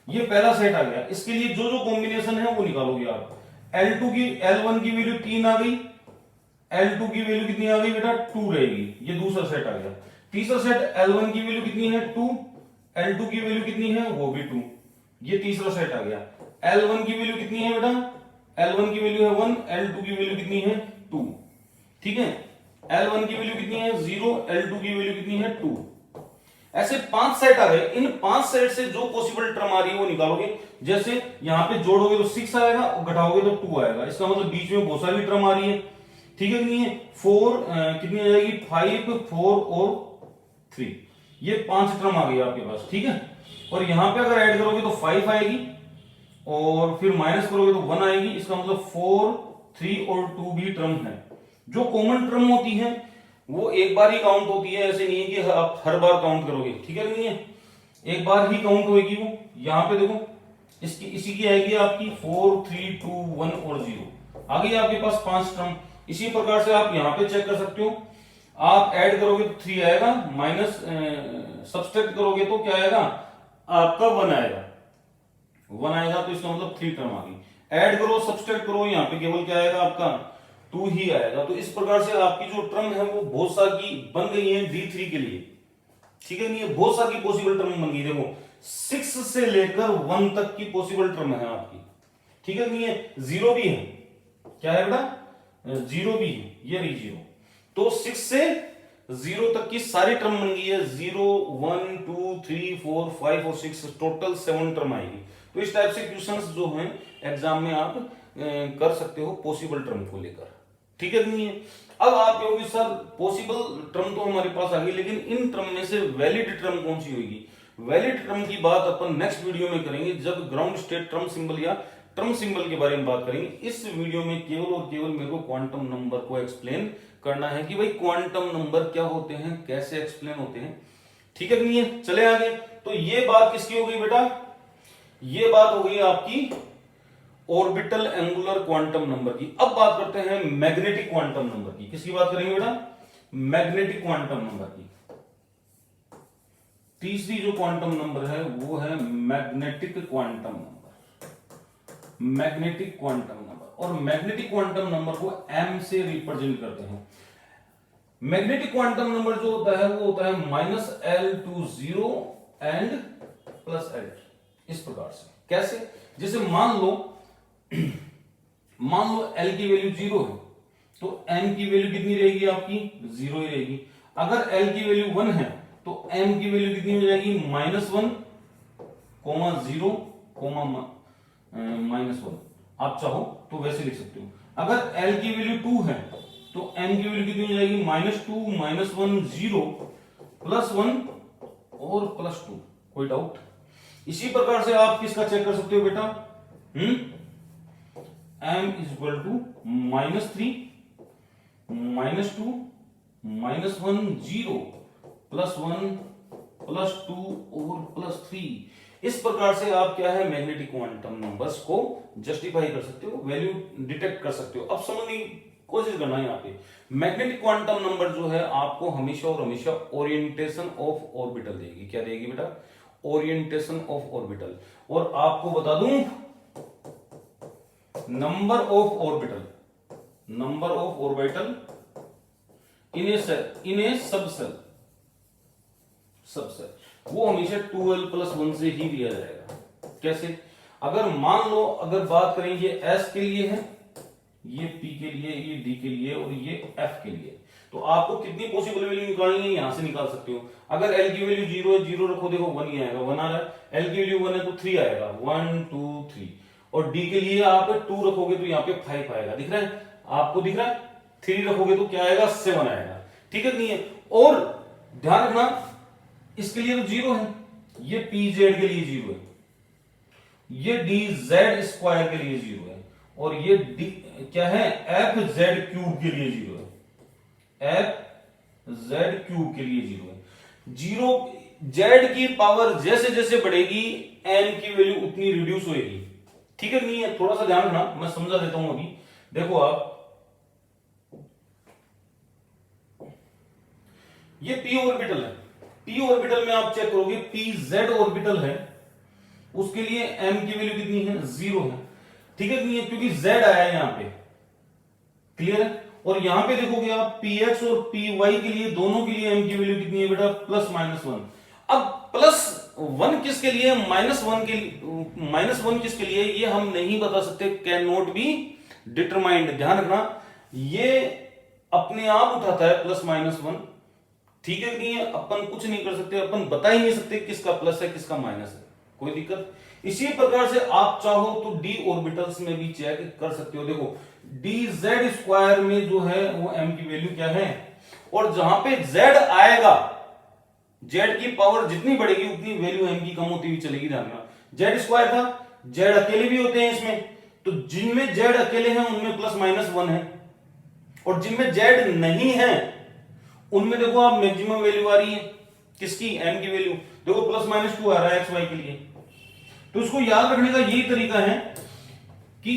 A: ये पहला सेट आ गया। इसके लिए जो जो कॉम्बिनेशन है वो निकालोगे आप। L1 की वैल्यू 3 आ गई, L2 की वैल्यू कितनी आ गई बेटा, 2 रहेगी, ये दूसरा सेट आ गया। तीसरा सेट, L1 की वैल्यू कितनी है, 2, L2 की वैल्यू कितनी है, वो भी 2, ये तीसरा सेट आ गया। L1 की वैल्यू कितनी है बेटा, L1 की वैल्यू है 1, L2 की वैल्यू कितनी है, 2, ठीक है। L1 की वैल्यू कितनी है, 0, L2 की वैल्यू कितनी है, 2। ऐसे 5 सेट आ गए। इन 5 सेट से जो पॉसिबल टर्म आ रही है वो निकालोगे। जैसे यहां पे जोड़ोगे तो 6 आएगा और घटाओगे तो 2 आएगा, इसका मतलब बीच में बहुत सारी टर्म आ रही है, ठीक है नहीं है? 4 कितनी आ जाएगी, 5, 4 और 3, ये 5 टर्म आ गई आपके पास, ठीक है। और यहां पे अगर ऐड करोगे तो 5 आएगी और फिर माइनस करोगे तो 1 आएगी, इसका मतलब 4, 3 और 2 भी टर्म है। जो कॉमन टर्म होती है वो एक बार ही काउंट होती है, ऐसे नहीं है कि आप हर बार काउंट करोगे, ठीक है नहीं है? एक बार ही काउंट होगी वो। यहां पे देखो इसी की आएगी आपकी 4, 3, 2, 1 और 0 आ गई आपके पास 5 टर्म। इसी प्रकार से आप यहां पे चेक कर सकते हो, आप ऐड करोगे तो 3 आएगा, माइनस सब्सट्रैक्ट करोगे तो क्या आएगा आपका 1 आएगा, 1 आएगा, तो इसका मतलब 3 टर्म आ गई। ऐड करो सब्सट्रैक्ट करो, यहां पे केवल क्या आएगा आपका 2 ही आएगा। तो इस प्रकार से आपकी जो टर्म है वो बहुत सारी बन गई है D3 के लिए, ठीक है नहीं है? बहुत सारी पॉसिबल टर्म बन गई। देखो 6 से लेकर 1 तक की पॉसिबल टर्म है आपकी, ठीक है नहीं है? 0 भी है, क्या है बेटा, 0 भी है, ये रही 0। तो 6 से 0 तक की सारी टर्म बन गई है। 0, 1, 2, 3, 4, 5 और 6, टोटल 7 टर्म आएगी। तो इस टाइप से क्वेश्चंस जो हैं एग्जाम में आप कर सकते हो पॉसिबल टर्म को लेकर, ठीक है नहीं है? अब आप कहोगे सर पॉसिबल टर्म तो हमारे पास आ गई, लेकिन इन टर्म में से वैलिड टर्म कौन सी होगी? वैलिड टर्म की बात अपन नेक्स्ट वीडियो में करेंगे, जब ग्राउंड स्टेट टर्म सिंबल या टर्म सिंबल के बारे में बात करेंगे। इस वीडियो में केवल और केवल मेरे को क्वांटम नंबर को एक्सप्लेन करना है कि भाई क्वांटम नंबर क्या होते हैं, कैसे एक्सप्लेन होते हैं, ठीक है नहीं है? चले आगे। तो ये बात किसकी हो गई बेटा, ये बात हो गई आपकी ऑर्बिटल एंगुलर क्वांटम नंबर की। अब बात करते हैं मैग्नेटिक क्वांटम नंबर की। किसकी बात करेंगे बेटा, मैग्नेटिक क्वांटम नंबर की। तीसरी जो क्वांटम नंबर है वो है magnetic quantum number, magnetic quantum number. और मैग्नेटिक क्वांटम नंबर को m से रिप्रेजेंट करते हैं। मैग्नेटिक क्वांटम नंबर जो होता है वो होता है -L to 0 एंड +L, इस प्रकार से। कैसे? जैसे मान लो L की वैल्यू 0 है तो m की वैल्यू कितनी रहेगी आपकी, 0 ही रहेगी। अगर L की वैल्यू 1 है तो m की वैल्यू कितनी हो जाएगी, -1, -0, -1। आप चाहो तो वैसे लिख सकते हो। अगर L की वैल्यू 2 है तो m की वैल्यू कितनी हो जाएगी, -2, -1, 0, +1 और +2। कोई डाउट? इसी प्रकार से आप किसका चेक कर सकते हो बेटा, m इज इक्वल टू -3, -2, -1, 0, +1, +2 और +3। इस प्रकार से आप क्या है मैग्नेटिक क्वांटम नंबर्स को जस्टिफाई कर सकते हो, वैल्यू डिटेक्ट कर सकते हो। अब समझने की कोशिश करना है यहाँ पे, मैग्नेटिक क्वांटम नंबर जो है आपको हमेशा और हमेशा ओरिएंटेशन ऑफ ऑर्बिटल देगी। क्या देगी बेटा? Orientation of orbital. और आपको बता दूं number of orbital, number of orbital in A subshell, वो हमेशा 2l+1 से ही दिया जाएगा। कैसे? अगर मान लो, अगर बात करें ये s के लिए है, ये p के लिए, ये d के लिए और ये f के लिए, तो आपको कितनी पॉसिबल वैल्यू निकालनी है यहां से निकाल सकते हो। अगर l की वैल्यू 0 है, 0 रखो, देखो 1 ही आएगा, 1 आ रहा है। l की वैल्यू 1 है तो 3 आएगा, 1 2 3। और d के लिए आप 2 रखोगे तो यहाँ पे 5 आएगा, दिख रहा है आपको? दिख रहा है। 3 रखोगे तो क्या आएगा? 7 आएगा। ठीक है नहीं है? और ध्यान रखना इसके लिए तो 0 है, ये pz के लिए 0 है, ये dz² के लिए 0 है, और ये d क्या है? fz³ के लिए 0 है, fz³ के लिए 0 है। 0 z की पावर जैसे जैसे बढ़ेगी n की वैल्यू उतनी रिड्यूस होगी। ठीक है नहीं है? थोड़ा सा ध्यान रखना, मैं समझा देता हूं अभी। देखो आप, ये p ऑर्बिटल है, p ऑर्बिटल में आप चेक करोगे pz ऑर्बिटल है, उसके लिए m की वैल्यू कितनी है? 0 है। ठीक है नहीं है? क्योंकि z आया है यहां पे, क्लियर है। और यहां पे देखोगे आप px और py के लिए, दोनों के लिए m की वैल्यू कितनी है बेटा? +-1। अब +1 किसके लिए, -1 के लिए, -1 किसके लिए, ये हम नहीं बता सकते, कैन नॉट बी डिटरमाइंड। ध्यान रखना, ये अपने आप उठाता है +-1। ठीक है नहीं है? अपन कुछ नहीं कर सकते, अपन बता ही नहीं सकते किसका प्लस है किसका माइनस है, कोई दिक्कत। इसी प्रकार से आप चाहो तो d ऑर्बिटल्स में भी चेक कर सकते हो। देखो dz² में जो है वो m की वैल्यू क्या है, और जहां पे z आएगा, z की पावर जितनी बढ़ेगी उतनी वैल्यू m की कम होती हुई चलेगी। ध्यान रखना, z² था, z अकेले भी होते हैं इसमें, तो जिनमें z अकेले हैं उनमें +-1 है, और जिनमें z नहीं है उनमें देखो आप मैक्सिमम वैल्यू आ रही है किसकी? m की वैल्यू। देखो +-2 आ रहा है xy के लिए। तो इसको याद रखने का यही तरीका है कि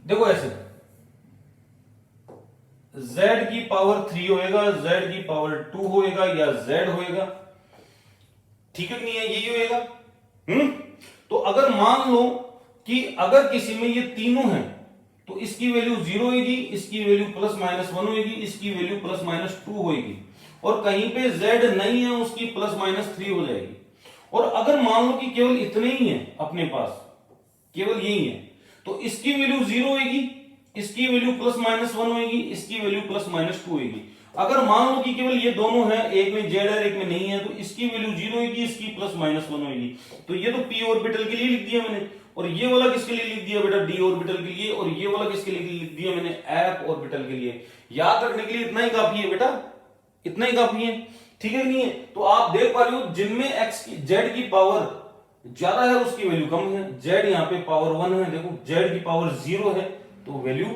A: देखो ऐसे z की पावर 3 होएगा, z की पावर 2 होएगा, या z होएगा। ठीक है नहीं है? यही होएगा। तो अगर मान लो कि अगर किसी में ये तीनों हैं तो इसकी वैल्यू 0 होगी, इसकी वैल्यू +-1 होगी, इसकी वैल्यू +-2 होगी, और कहीं पे z नहीं है उसकी +-3 हो जाएगी। और अगर मान लो कि केवल इतने ही है अपने पास, केवल यही है, तो इसकी वैल्यू 0 होगी, इसकी वैल्यू +-1 होगी, इसकी वैल्यू +-2 होगी। अगर मान लो कि केवल ये दोनों है, एक में z है एक में नहीं है, तो इसकी वैल्यू 0 होगी, इसकी +-1 होगी। तो ये तो p ऑर्बिटल के लिए लिख दिया मैंने, और ये वाला किसके लिए लिख दिया बेटा? d ऑर्बिटल के लिए। और ये वाला किसके लिए लिख दिया मैंने? f ऑर्बिटल के लिए। याद रखने के लिए इतना ही काफी है बेटा, इतना ही काफी है। ठीक है नहीं है? तो आप देख पा रहे हो जिनमें z की पावर ज्यादा है उसकी वैल्यू कम है, z यहाँ पे पावर 1 है, देखो z की पावर 0 है तो वैल्यू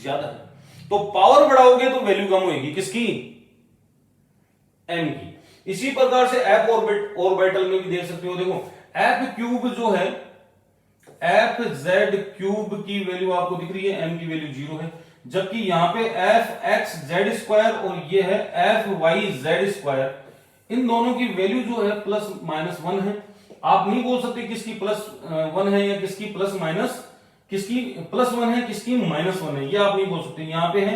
A: ज्यादा है। तो पावर बढ़ाओगे तो वैल्यू कम होगी किसकी? m की। इसी प्रकार से f ऑर्बिटल में भी देख सकते हो। देखो f³ जो है, fz³ की वैल्यू आपको दिख रही है, m की वैल्यू 0 है, जबकि यहां पे fxz² और ये है fyz², इन दोनों की वैल्यू जो है +-1 है। आप नहीं बोल सकते किसकी +1 है या किसकी किसकी +1 है किसकी -1 है, ये आप नहीं बोल सकते। यहां पे है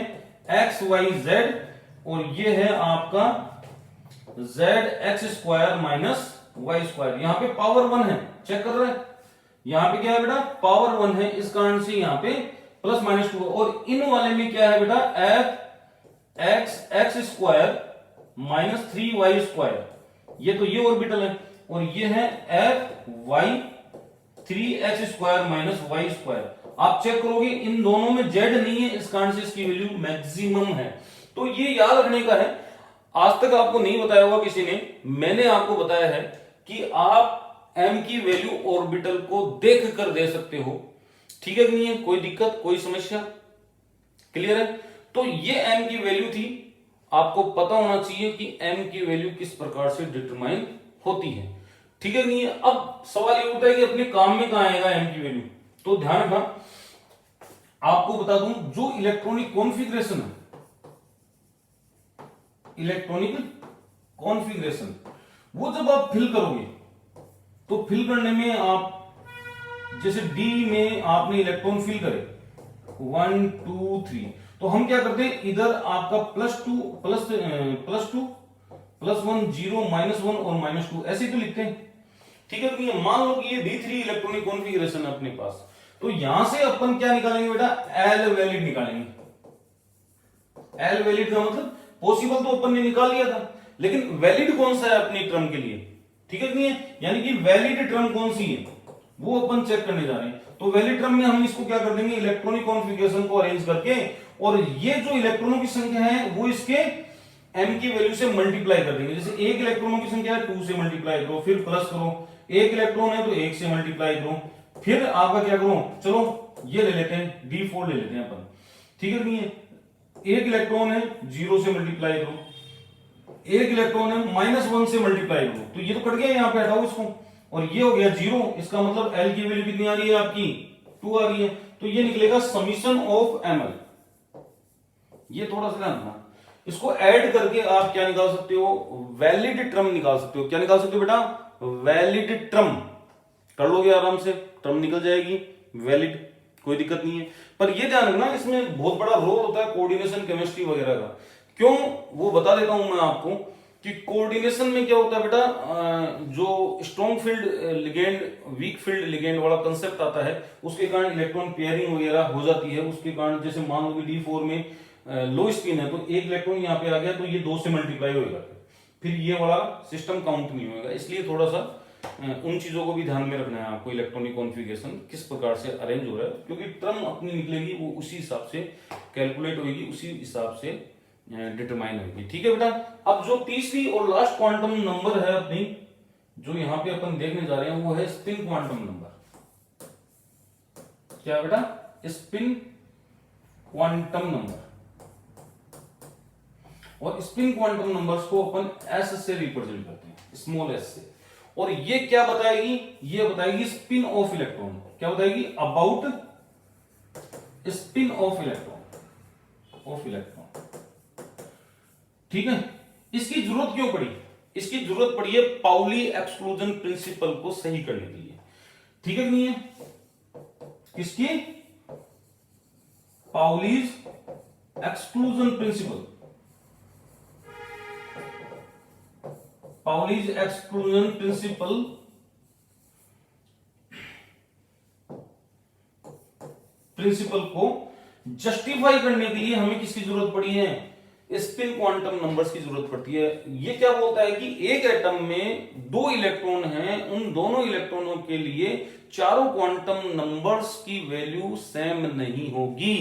A: xyz और ये है आपका zx² y²। यहां पे पावर 1 है, चेक कर रहे हैं, यहां पे क्या है बेटा? पावर 1 है, इस कारण से यहां पे +-2। और इन वाले में क्या है बेटा? fx² -3y², ये तो ये ऑर्बिटल है, और ये है fy 3x² -y²। आप चेक करोगे इन दोनों में z नहीं है, इस कारण से इसकी वैल्यू मैक्सिमम है। तो ये याद रखने का है, आज तक आपको नहीं बताया होगा किसी ने, मैंने आपको बताया है कि आप m की वैल्यू ऑर्बिटल को देख कर दे सकते हो। ठीक है कि नहीं है? कोई दिक्कत, कोई समस्या? क्लियर है? तो ये m की वैल्यू थी, आपको पता होना चाहिए कि m की वैल्यू किस प्रकार से डिटरमाइन होती है। ठीक है नहीं है। अब सवाल ये उठता है कि अपने काम में कहां आएगा एम की वैल्यू। तो ध्यान रखना, आपको बता दूं जो इलेक्ट्रॉनिक कॉन्फ़िगरेशन है, इलेक्ट्रॉनिक कॉन्फ़िगरेशन, वो जब आप फिल करोगे तो फिल करने में आप जैसे डी में आपने इलेक्ट्रॉन फिल करे 1 2 3, तो हम क्या करते हैं, इधर आपका +2 +2 +1 0 -1 और -2 ऐसे तो लिखते हैं। ठीक है। तो ये मान लो कि ये D3 इलेक्ट्रॉनिक कॉन्फ़िगरेशन है अपने पास, तो यहां से अपन क्या निकालेंगे बेटा, एल वैलिड निकालेंगे। एल वैलिड का मतलब पॉसिबल तो अपन ने निकाल लिया था, लेकिन वैलिड कौन सा है अपनी टर्म के लिए। ठीक है नहीं है, यानी कि वैलिड टर्म कौन सी है वो अपन चेक करने जा रहे हैं। तो वैलिड टर्म में हम इसको क्या कर देंगे, इलेक्ट्रॉनिक कॉन्फ़िगरेशन को अरेंज करके, और ये जो इलेक्ट्रॉनों की संख्या है वो इसके m की वैल्यू से मल्टीप्लाई कर देंगे। जैसे एक इलेक्ट्रॉनों की संख्या है 2 से मल्टीप्लाई करो, फिर प्लस करो, एक इलेक्ट्रॉन है तो 1 से मल्टीप्लाई करो, फिर आपका क्या करो, चलो ये ले लेते हैं D4 ले लेते हैं अपन। ठीक है नहीं है, एक इलेक्ट्रॉन है 0 से मल्टीप्लाई करो, एक इलेक्ट्रॉन है -1 से मल्टीप्लाई करो, तो ये तो कट गया, यहां पे हटाओ इसको, और ये हो गया 0। इसका मतलब L की वैल्यू कितनी आ रही है आपकी, 2 आ रही है। तो ये निकलेगा समीशन ऑफ ml। ये थोड़ा सा ध्यान रखना, इसको ऐड करके आप क्या निकाल सकते हो, वैलिड टर्म निकाल सकते हो। क्या निकाल सकते हो बेटा, वैलिड टर्म। कर लोगे आराम से, टर्म निकल जाएगी वैलिड, कोई दिक्कत नहीं है। पर ये ध्यान रखना, इसमें बहुत बड़ा रोल होता है कोऑर्डिनेशन केमिस्ट्री वगैरह का। क्यों, वो बता देता हूं मैं आपको कि कोऑर्डिनेशन में क्या होता है बेटा, जो strong field ligand weak field ligand वाला कंसेप्ट आता है, उसके कारण इलेक्ट्रॉन पेयरिंग वगैरह हो जाती है। उसके कारण जैसे मान लो कि D4 में लो स्पिन है, तो एक इलेक्ट्रॉन यहाँ पे आ गया तो ये 2 से मल्टीप्लाई होगा, फिर ये वाला सिस्टम काउंट नहीं होगा। इसलिए थोड़ा सा उन चीजों को भी ध्यान में रखना है आपको, इलेक्ट्रॉनिक कॉन्फ़िगरेशन किस प्रकार से अरेंज हो रहा है, क्योंकि टर्म अपनी निकलेगी वो उसी हिसाब से कैलकुलेट होगी, उसी हिसाब से डिटरमाइन होगी। ठीक है बेटा। अब जो तीसरी और लास्ट क्वांटम नंबर है अपनी, जो यहां पे अपन देखने जा रहे हैं, वो है स्पिन क्वांटम नंबर। क्या बेटा, स्पिन क्वांटम नंबर। और स्पिन क्वांटम नंबर्स को अपन S से रिप्रेजेंट करते हैं, स्मॉल s से। और ये क्या बताएगी, ये बताएगी स्पिन ऑफ इलेक्ट्रॉन। क्या बताएगी, अबाउट स्पिन ऑफ इलेक्ट्रॉन। ठीक है। इसकी जरूरत क्यों पड़ी, इसकी जरूरत पड़ी है पाउली एक्सक्लूजन प्रिंसिपल को सही करने के लिए। ठीक है नहीं है, किसकी, Pauli's exclusion principle, Pauli's exclusion principle को जस्टिफाई करने के लिए हमें किसकी जरूरत पड़ी है, स्पिन क्वांटम नंबर्स की जरूरत पड़ती है। ये क्या बोलता है कि एक एटम में 2 इलेक्ट्रॉन हैं, उन दोनों इलेक्ट्रॉनों के लिए चारों क्वांटम नंबर्स की वैल्यू सेम नहीं होगी।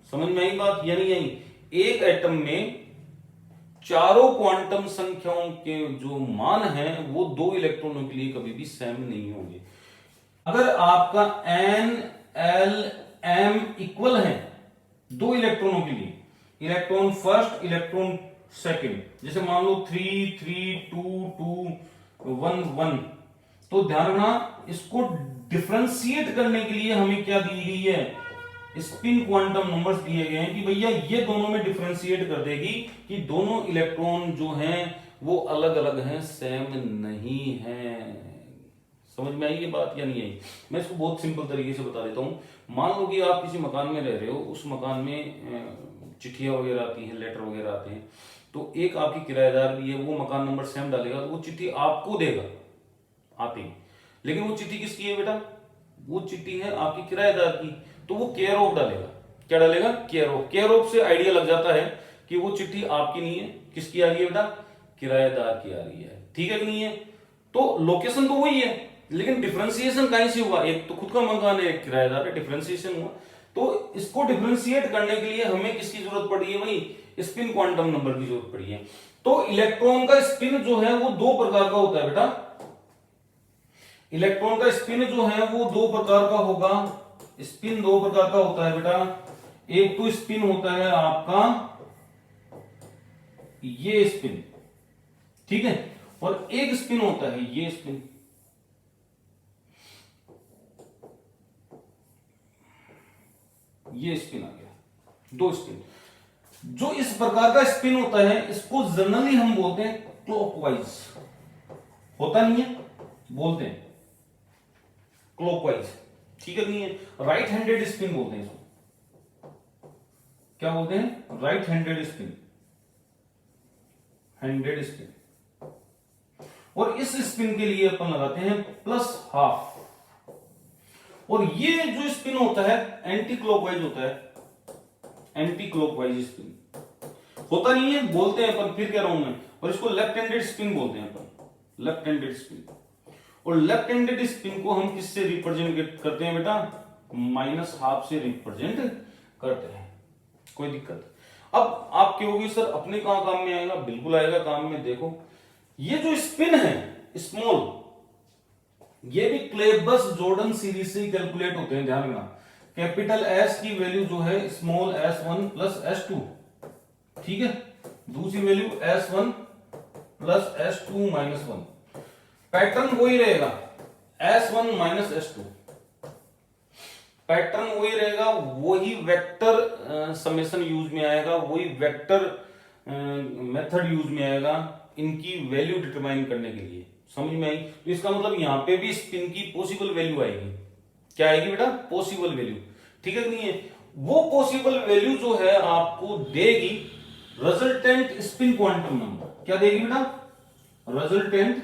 A: समझ में आई बात या नहीं आई। एक एटम में चारों क्वांटम संख्याओं के जो मान हैं वो 2 इलेक्ट्रॉनों के लिए कभी भी सेम नहीं होंगे। अगर आपका N L M इक्वल है 2 इलेक्ट्रॉनों के लिए, इलेक्ट्रॉन फर्स्ट इलेक्ट्रॉन सेकंड, जैसे मान लो 3 3 2 2 1 1, तो ध्यान रखना इसको डिफरेंशिएट करने के लिए हमें क्या दी गई है, स्पिन क्वांटम नंबर्स दिए गए हैं कि भैया ये दोनों में डिफरेंशिएट कर देगी कि दोनों इलेक्ट्रॉन जो हैं वो अलग अलग हैं, सेम नहीं हैं। समझ में आई ये बात या नहीं आई। मैं इसको बहुत सिंपल तरीके से बता देता हूं। मान लो कि आप किसी मकान में रह रहे हो, उस मकान में चिट्ठियां वगैरह आती हैं, लेटर वगैरह आते हैं, तो एक आपकी किराएदार भी है, वो मकान नंबर सेम डालेगा तो वो चिट्ठी आपको देगा आती, लेकिन वो चिट्ठी किसकी है बेटा, वो चिट्ठी है आपकी किराएदार की, तो वो केयर ऑफ डालेगा। क्या डालेगा, केयर ऑफ। केयर ऑफ से आइडिया लग जाता है कि वो चिट्ठी आपकी नहीं है, किसकी आ रही है बेटा, किराएदार की आ रही है। ठीक है कि नहीं है। तो लोकेशन तो वही है, लेकिन डिफरेंशिएशन कहीं से हुआ, एक तो खुद का मकान है, एक किराएदार है, डिफरेंशिएशन हुआ। तो इसको डिफरेंशिएट करने के लिए हमें किसकी जरूरत पड़ी है भाई, स्पिन क्वांटम नंबर की जरूरत पड़ी है। तो इलेक्ट्रॉन का स्पिन जो है वो 2 प्रकार का होता है बेटा, इलेक्ट्रॉन का स्पिन जो है वो 2 प्रकार का होगा। स्पिन 2 प्रकार का होता है बेटा, एक तो स्पिन होता है आपका ये स्पिन, ठीक है, और एक स्पिन होता है ये स्पिन, ये स्पिन आ गया, दो स्पिन। जो इस प्रकार का स्पिन होता है इसको जनरली हम बोलते हैं क्लॉकवाइज, होता नहीं है, बोलते हैं क्लॉकवाइज, ठीक है नहीं है। राइट हैंडेड स्पिन बोलते हैं इसको, क्या बोलते हैं, right handed spin, handed spin. और इस स्पिन के लिए अपन लगाते हैं प्लस हाफ। और ये जो स्पिन होता है एंटी क्लॉकवाइज होता है, एंटी क्लॉकवाइज स्पिन होता नहीं है, बोलते हैं अपन, फिर कह रहा हूं मैं। और इसको लेफ्ट हैंडेड स्पिन बोलते हैं अपन, लेफ्ट हैंडेड स्पिन। और लेफ्ट हैंडेड स्पिन को हम किससे रिप्रेजेंट करते हैं बेटा, माइनस हाफ से रिप्रेजेंट करते हैं, कोई दिक्कत। अब आप कहोगे सर अपने कहां काम में आएगा, बिल्कुल आएगा काम में। देखो ये जो स्पिन है स्मॉल, ये भी क्लेबस जॉर्डन सीरीज से कैलकुलेट होते हैं, ध्यान रखना। कैपिटल एस की वैल्यू जो है स्मॉल s1 प्लस s2, ठीक है। दूसरी value s1 plus s2 minus 1। Pattern वही रहेगा s1 माइनस s2, पैटर्न वही रहेगा, वही वेक्टर समेशन यूज में आएगा, वही वेक्टर मेथड यूज में आएगा इनकी वैल्यू डिटरमाइन करने के लिए, समझ में आई। तो इसका मतलब यहां पे भी स्पिन की पॉसिबल वैल्यू आएगी, क्या आएगी बेटा, पॉसिबल वैल्यू, ठीक है नहीं है। वो पॉसिबल वैल्यू जो है आपको देगी रिजल्टेंट स्पिन क्वांटम नंबर, क्या देगी बेटा, resultant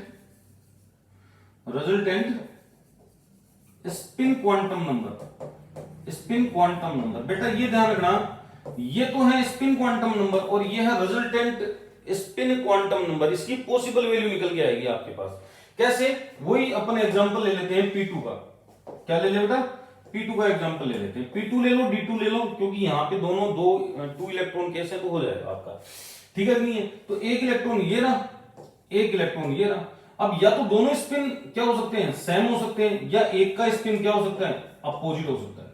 A: spin quantum number, spin quantum number. बेटा ये ध्यान रखना, ये तो है स्पिन क्वांटम नंबर और ये है रिजल्टेंट स्पिन क्वांटम नंबर, इसकी पॉसिबल वैल्यू निकल के आएगी आपके पास। कैसे, वही अपन एग्जांपल ले लेते हैं P2 का, क्या ले ले बेटा, P2 का एग्जांपल ले लेते हैं। P2 ले लो, D2 ले लो, क्योंकि यहां पे दोनों टू इलेक्ट्रॉन केस है तो हो जाएगा आपका, ठीक है नहीं है। तो एक इलेक्ट्रॉन ये रहा, एक इलेक्ट्रॉन ये रहा। अब या तो दोनों स्पिन क्या हो सकते हैं, सेम हो सकते हैं, या एक का स्पिन क्या हो सकता है, अपोजिट हो सकता है,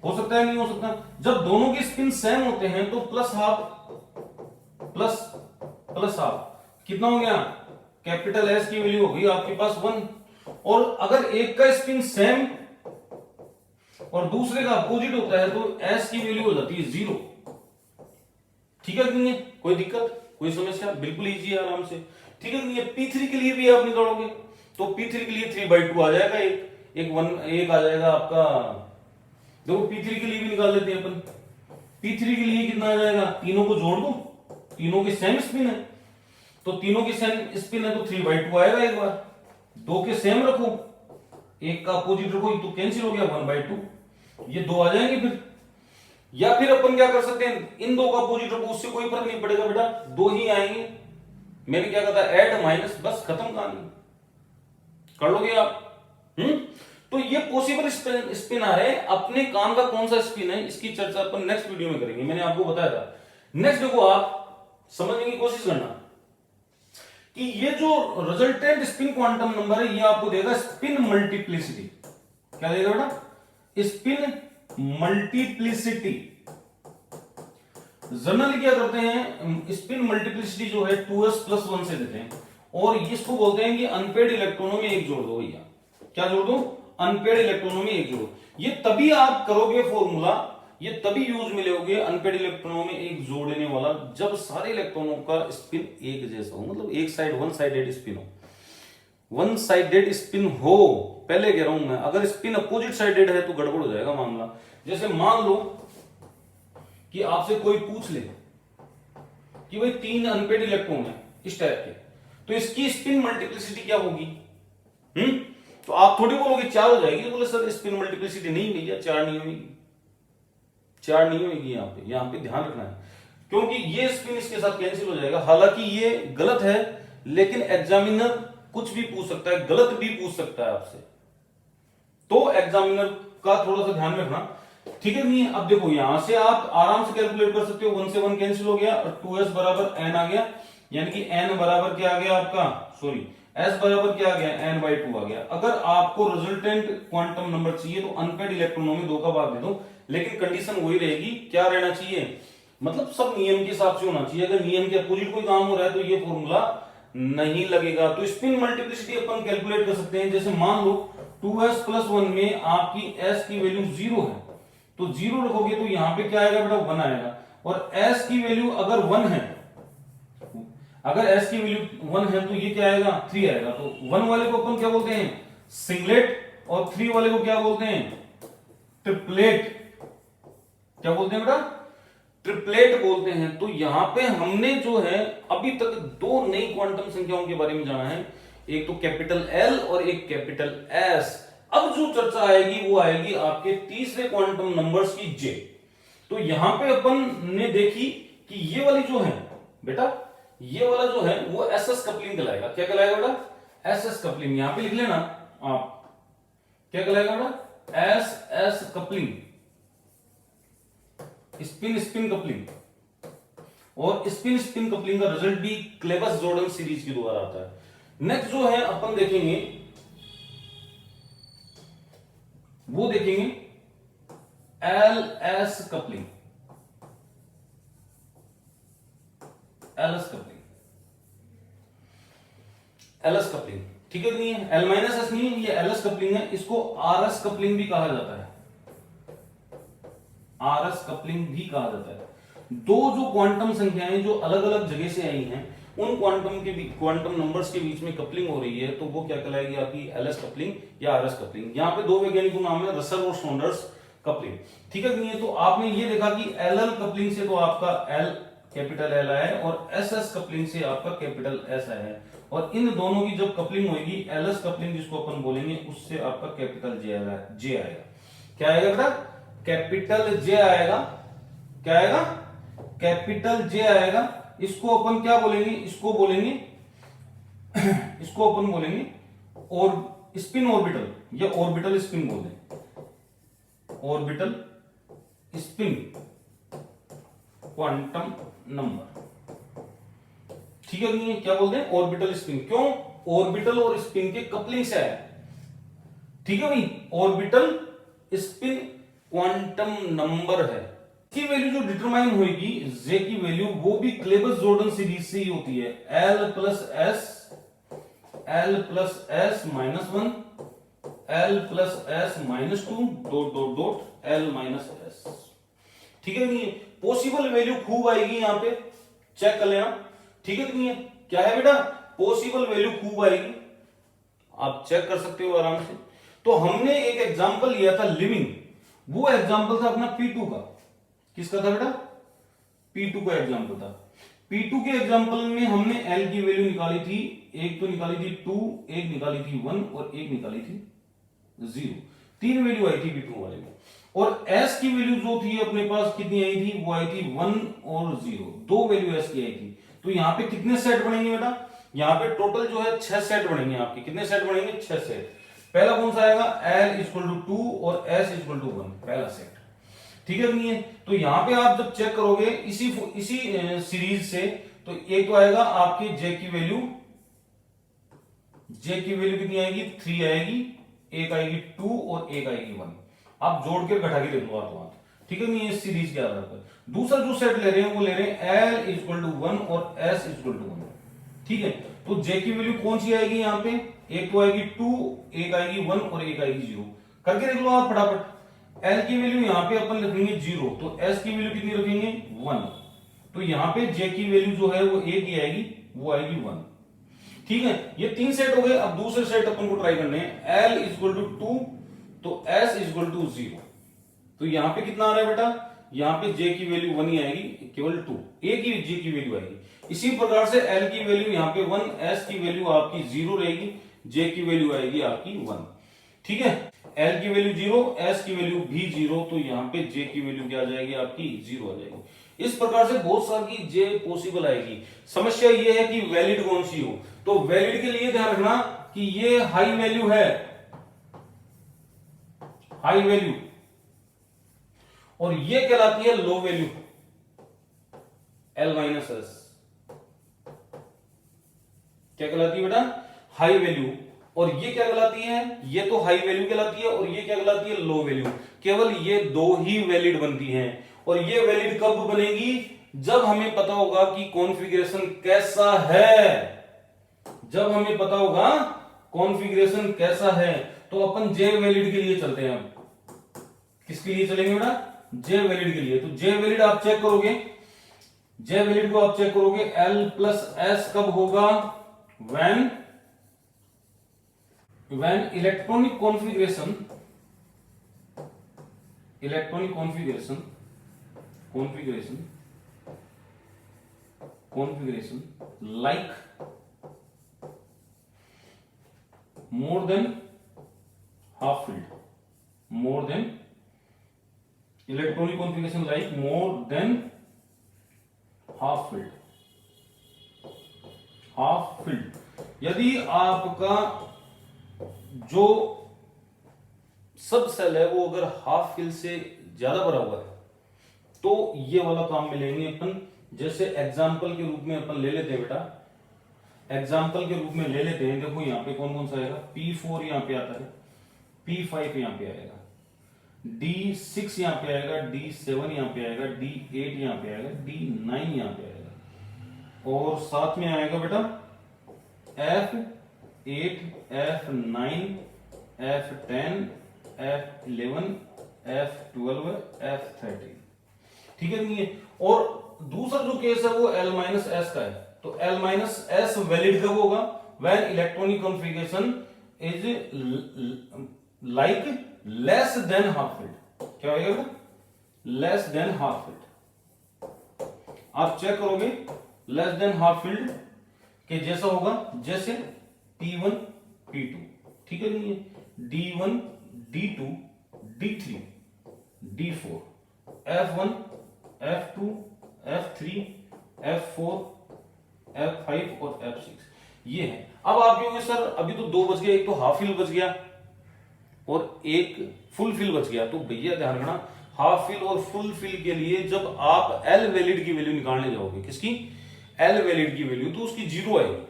A: हो सकता है नहीं हो सकता। जब दोनों के स्पिन सेम होते हैं तो प्लस हाफ प्लस हाफ कितना हो गया, कैपिटल एस की वैल्यू हो गई आपके पास 1। और अगर एक का स्पिन सेम और दूसरे का अपोजिट होता है तो एस की वैल्यू हो जाती है 0, ठीक है नहीं है, कोई दिक्कत, कोई समस्या, बिल्कुल इजी है, आराम से, ठीक है नहीं है। P3 के लिए भी आप निकालोगे तो P3 के लिए 3/2 आ जाएगा, एक आ जाएगा आपका। देखो P3 के लिए भी निकाल लेते हैं अपन। P3 के लिए कितना आ जाएगा, तीनों को जोड़ दो, तीनों के सेम स्पिन है तो तीनों के सेम स्पिन है तो 3/2 आएगा एक बार। दो के सेम रखो, एक का अपोजिट रखो तो कैंसिल हो गया 1/2, ये दो आ जाएंगे फिर। या फिर अपन क्या कर सकते हैं, इन दो का अपोजिट रखो, उससे कोई फर्क नहीं पड़ेगा बेटा, दो ही आएंगे। मैंने क्या कहा था, ऐड माइनस, बस खत्म कहानी, कर लोगे आप। तो ये पॉसिबल स्पिन आ रहे हैं, अपने काम का कौन सा स्पिन है इसकी चर्चा अपन नेक्स्ट वीडियो में करेंगे, मैंने आपको बताया था। नेक्स्ट देखो, आप समझने की कोशिश करना कि ये जो रिजल्टेंट स्पिन क्वांटम नंबर है ये आपको देगा स्पिन मल्टीप्लिसिटी, क्या देगा बेटा, स्पिन मल्टीप्लिसिटी। जनरली क्या करते हैं, स्पिन मल्टीप्लिसिटी जो है 2s + 1 से देते हैं और इसको बोलते हैं कि अनपेड इलेक्ट्रॉनों में एक जोड़ दो भैया, क्या जोड़ दो, अनपेड इलेक्ट्रॉनों में एक जोड़ो। ये तभी आप करोगे फॉर्मूला, ये तभी यूज में लोगे अनपेड इलेक्ट्रॉनों में एक जोड़ने वाला, जब सारे इलेक्ट्रॉनों का स्पिन एक जैसा हो, मतलब एक साइड वन साइडेड स्पिन हो, वन साइडेड स्पिन हो। पहले कह रहा हूं मैं, अगर स्पिन अपोजिट साइडेड है तो गड़बड़ हो जाएगा मामला। जैसे मान लो कि आपसे कोई पूछ ले कि भाई 3 अनपेड इलेक्ट्रॉन है इस टाइप के, तो इसकी स्पिन मल्टीप्लिसिटी क्या होगी, तो आप थोड़ी बोलोगे 4 हो जाएगी, तो बोले सर स्पिन मल्टीप्लिसिटी नहीं भैया 4 नहीं होगी, 4 नहीं होगी। यहां पे ध्यान रखना है, क्योंकि ये स्पिन इसके साथ कैंसिल हो जाएगा। हालांकि ये गलत है, लेकिन एग्जामिनर कुछ भी पूछ सकता है, गलत भी पूछ सकता है आपसे, तो एग्जामिनर का थोड़ा सा ध्यान रखना, ठीक है नहीं है। अब देखो यहां से आप आराम से कैलकुलेट कर सकते हो, 1 से 1 कैंसिल हो गया और 2s बराबर n आ गया, यानी कि n बराबर क्या आ गया आपका, सॉरी s बराबर क्या आ गया, n/2 आ गया। अगर आपको रिजल्टेंट क्वांटम नंबर चाहिए तो अनपेड इलेक्ट्रॉनों में 2 का भाग दे दो, लेकिन कंडीशन वही रहेगी, क्या रहना चाहिए, मतलब सब नियम के हिसाब से होना चाहिए। अगर नियम के अपोजिट कोई काम हो रहा है तो ये फॉर्मूला नहीं लगेगा। तो स्पिन मल्टीप्लिसिटी अपन कैलकुलेट कर सकते हैं। जैसे मान लो 2s प्लस 1 में आपकी s की वैल्यू 0 है, तो 0 रखोगे तो यहां पे क्या आएगा बेटा, 1 आएगा। और s की वैल्यू अगर 1 है, अगर s की वैल्यू 1 है तो ये क्या आएगा, 3 आएगा। तो 1 वाले को अपन क्या बोलते हैं, सिंगलेट, और 3 वाले को क्या बोलते हैं, ट्रिपलेट। क्या बोलते हैं बेटा, ट्रिपलेट बोलते हैं। तो यहां पे हमने जो है अभी तक दो नई क्वांटम संख्याओं के बारे में जाना है, एक तो कैपिटल एल और एक कैपिटल एस। अब जो चर्चा आएगी वो आएगी आपके तीसरे क्वांटम नंबर्स की जे। तो यहां पे अपन ने देखी कि ये वाली जो है बेटा, ये वाला जो है वो एस एस कपलिंग कहलाएगा। क्या कहलाएगा बेटा, एस एस कपलिंग। यहां पे लिख लेना आप, क्या कहलाएगा बेटा, S S coupling, spin spin coupling. और स्पिन स्पिन कपलिंग का रिजल्ट भी क्लेबस जॉर्डन सीरीज के द्वारा आता है। नेक्स्ट जो है अपन देखेंगे, वो देखेंगे L S coupling, L S coupling, L S coupling. ठीक है, नहीं है एल माइनस एस नहीं, ये एल एस कपलिंग है। इसको आर एस कपलिंग भी कहा जाता है, आर एस कपलिंग भी कहा जाता है। दो जो क्वांटम संख्याएं जो अलग अलग जगह से आई हैं, उन क्वांटम नंबर्स के बीच में कपलिंग हो रही है, तो वो क्या कहलाएगी आपकी, एल एस कपलिंग या आर एस कपलिंग। यहां पे दो वैज्ञानिकों नाम है, रसल और सॉन्डर्स कपलिंग। ठीक है, नहीं है तो आपने ये देखा कि एल एल कपलिंग से तो आपका एल कैपिटल एल आया है, और एस एस कपलिंग से आपका कैपिटल एस आया है। और इन दोनों की जब कपलिंग होगी, एल एस कपलिंग जिसको अपन बोलेंगे, उससे आपका कैपिटल जे आएगा। क्या आएगा बेटा, कैपिटल जे आएगा। क्या आएगा, कैपिटल जे आएगा। इसको अपन क्या बोलेंगे, इसको बोलेंगे इसको अपन बोलेंगे और स्पिन ऑर्बिटल, या ऑर्बिटल स्पिन बोल दें, ऑर्बिटल स्पिन क्वांटम नंबर। ठीक है, नहीं है क्या बोलते हैं, ऑर्बिटल स्पिन। क्यों, ऑर्बिटल और स्पिन के कपलिंग से आया। ठीक है भाई, ऑर्बिटल स्पिन क्वांटम नंबर है। की वैल्यू जो डिटरमाइन होगी, जे की वैल्यू, वो भी क्लेबस जॉर्डन सीरीज से ही होती है। L plus S minus 1, L plus S minus 2, dot dot dot L minus S. ठीक है, नहीं है पॉसिबल वैल्यू खूब आएगी, यहां पे चेक कर लेना। ठीक है, नहीं है क्या है बेटा, पॉसिबल वैल्यू खूब आएगी, आप चेक कर सकते हो आराम से। तो हमने एक एग्जांपल लिया था लिविंग, वो एग्जांपल था अपना P2 का। किसका था बेटा, P2 का एग्जांपल था। P2 के एग्जांपल में हमने L की वैल्यू निकाली थी, एक तो निकाली थी 2, एक निकाली थी 1 और एक निकाली थी 0। 3 वैल्यू आई थी P2 वाले में। और S की वैल्यू जो थी अपने पास कितनी आई थी, वो आई थी 1 और 0, 2 वैल्यू S की आई थी। तो यहां पे कितने सेट बनेंगे बेटा, यहां पे टोटल जो है 6 सेट बनेंगे आपके। कितने सेट बनेंगे, 6 सेट। पहला कौन सा आएगा, L इक्वल टू 2 और S इक्वल टू 1, पहला सेट। ठीक है, नहीं है तो यहां पे आप जब चेक करोगे इसी सीरीज से, तो एक तो आएगा आपकी जे की वैल्यू कितनी आएगी, 3 आएगी, एक आएगी 2 और एक आएगी 1। आप जोड़ के घटा के देख लो हाथ। ठीक है, नहीं है इस सीरीज के आधार पर। दूसरा जो सेट ले रहे हैं वो ले रहे हैं L इक्वल टू 1 और S इक्वल टू 1। ठीक है, तो जे की वैल्यू कौन सी आएगी, यहां पे एक तो आएगी 2, एक आएगी 1 और एक आएगी 0। करके देख लो आप फटाफट। L की वैल्यू यहां पे अपन रखेंगे 0, तो S की वैल्यू कितनी रखेंगे, 1। तो यहां पे J की वैल्यू जो है वो एक ही आएगी, वो आएगी 1। ठीक है, ये 3 सेट हो गए। अब दूसरे सेट अपन को ट्राई करने हैं। L इक्वल टू 2, तो S इक्वल टू 0। तो यहां पे कितना आ रहा है बेटा, यहां पे J की वैल्यू 1 ही आएगी, केवल 2, एक ही J की वैल्यू आएगी। इसी प्रकार से L की वैल्यू यहां पे 1, S की वैल्यू आपकी 0 रहेगी, J की वैल्यू आएगी आपकी 1। ठीक है, L की वैल्यू 0, S की वैल्यू भी 0, तो यहां पे J की वैल्यू क्या आ जाएगी आपकी, 0 आ जाएगी। इस प्रकार से बहुत सारी J पॉसिबल आएगी। समस्या ये है कि वैलिड कौन सी हो। तो वैलिड के लिए ध्यान रखना कि ये हाई वैल्यू है, हाई वैल्यू, और ये कहलाती है low value, L minus S. क्या कहलाती है बेटा, हाई वैल्यू। और ये क्या कहलाती है, ये तो हाई वैल्यू कहलाती है, और ये क्या कहलाती है, लो वैल्यू। केवल ये दो ही वैलिड बनती हैं। और ये वैलिड कब बनेगी, जब हमें पता होगा कि कॉन्फ़िगरेशन कैसा है। जब हमें पता होगा कॉन्फ़िगरेशन कैसा है, तो अपन जे वैलिड के लिए चलते हैं। अब किसके लिए चलेंगे बेटा? जे वैलिड के लिए। तो जे वैलिड आप चेक करोगे, जे वैलिड को आप चेक करोगे, एल प्लस एस कब होगा? When electronic configuration like more than half filled, electronic configuration like more than half filled। यदि आपका जो सब सेल है वो अगर हाफ फिल से ज्यादा भरा हुआ है, तो ये वाला काम में लेंगे अपन। जैसे एग्जाम्पल के रूप में अपन ले लेते हैं बेटा, एग्जाम्पल के रूप में ले लेते हैं। देखो यहाँ पे कौन कौन सा आएगा? P4 यहाँ पे आता है, P5 यहाँ पे आएगा, D6 यहाँ पे आएगा, D7 यहाँ पे आएगा, D8 यहाँ पे आएगा, D9 यहाँ पे आएगा, और साथ में आएगा बेटा F8, F9, F10, F11, F12, F13। ठीक है नहीं है? और दूसरा जो केस है वो L माइनस एस का है। तो L माइनस एस वैलिड कब होगा? When electronic configuration is like less than half filled. क्या होगा? Less than half filled. आप चेक करोगे लेस देन हाफ फिल्ड के जैसा होगा, जैसे P1, P2। ठीक है नहीं है? D1, D2, D3, D4, F1, F2, F3, F4, F5 और F6 ये है। अब आप कहोगे सर अभी तो दो बच गया, एक तो हाफ फिल बच गया और एक फुल फिल बच गया। तो भैया ध्यान रखना, हाफ फिल और फुल फिल के लिए जब आप एल वैलिड की वैल्यू निकालने जाओगे, किसकी? एल वैलिड की वैल्यू, तो उसकी जीरो आएगी।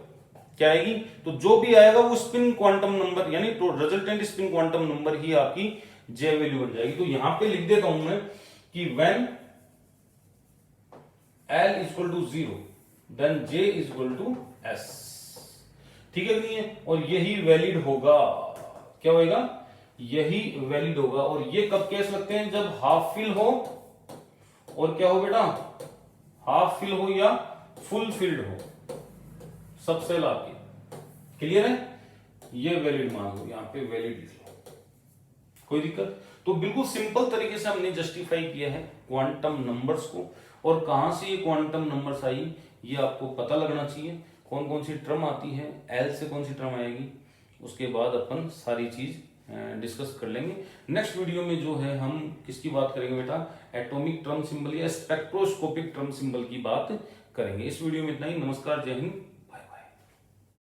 A: क्या आएगी? तो जो भी आएगा वो स्पिन क्वांटम नंबर, यानी तो रिजल्टेंट स्पिन क्वांटम नंबर ही आपकी जे वैल्यू बन जाएगी। तो यहां पे लिख देता हूं मैं कि when L equal to 0 then J equal to S। ठीक है नहीं है? और यही वैलिड होगा। क्या होगा? यही वैलिड होगा। और ये कब केस लगते हैं? जब हाफ फिल हो और क्या हो बेटा? हाफ फिल हो या फुल फिल्ड हो, सब सेल आपके। क्लियर है? ये वैलिड मान लो, यहां पे वैलिड लिख लो, कोई दिक्कत? तो बिल्कुल सिंपल तरीके से हमने जस्टिफाई किया है क्वांटम नंबर्स को। और कहां से ये क्वांटम नंबर्स आई ये आपको पता लगना चाहिए। कौन कौन सी टर्म आती है, एल से कौन सी टर्म आएगी, उसके बाद अपन सारी चीज डिस्कस कर लेंगे। नेक्स्ट वीडियो में जो है हम किसकी बात करेंगे बेटा? एटॉमिक टर्म सिंबल या स्पेक्ट्रोस्कोपिक टर्म सिंबल की बात करेंगे। इस वीडियो में इतना ही। नमस्कार, जय हिंद।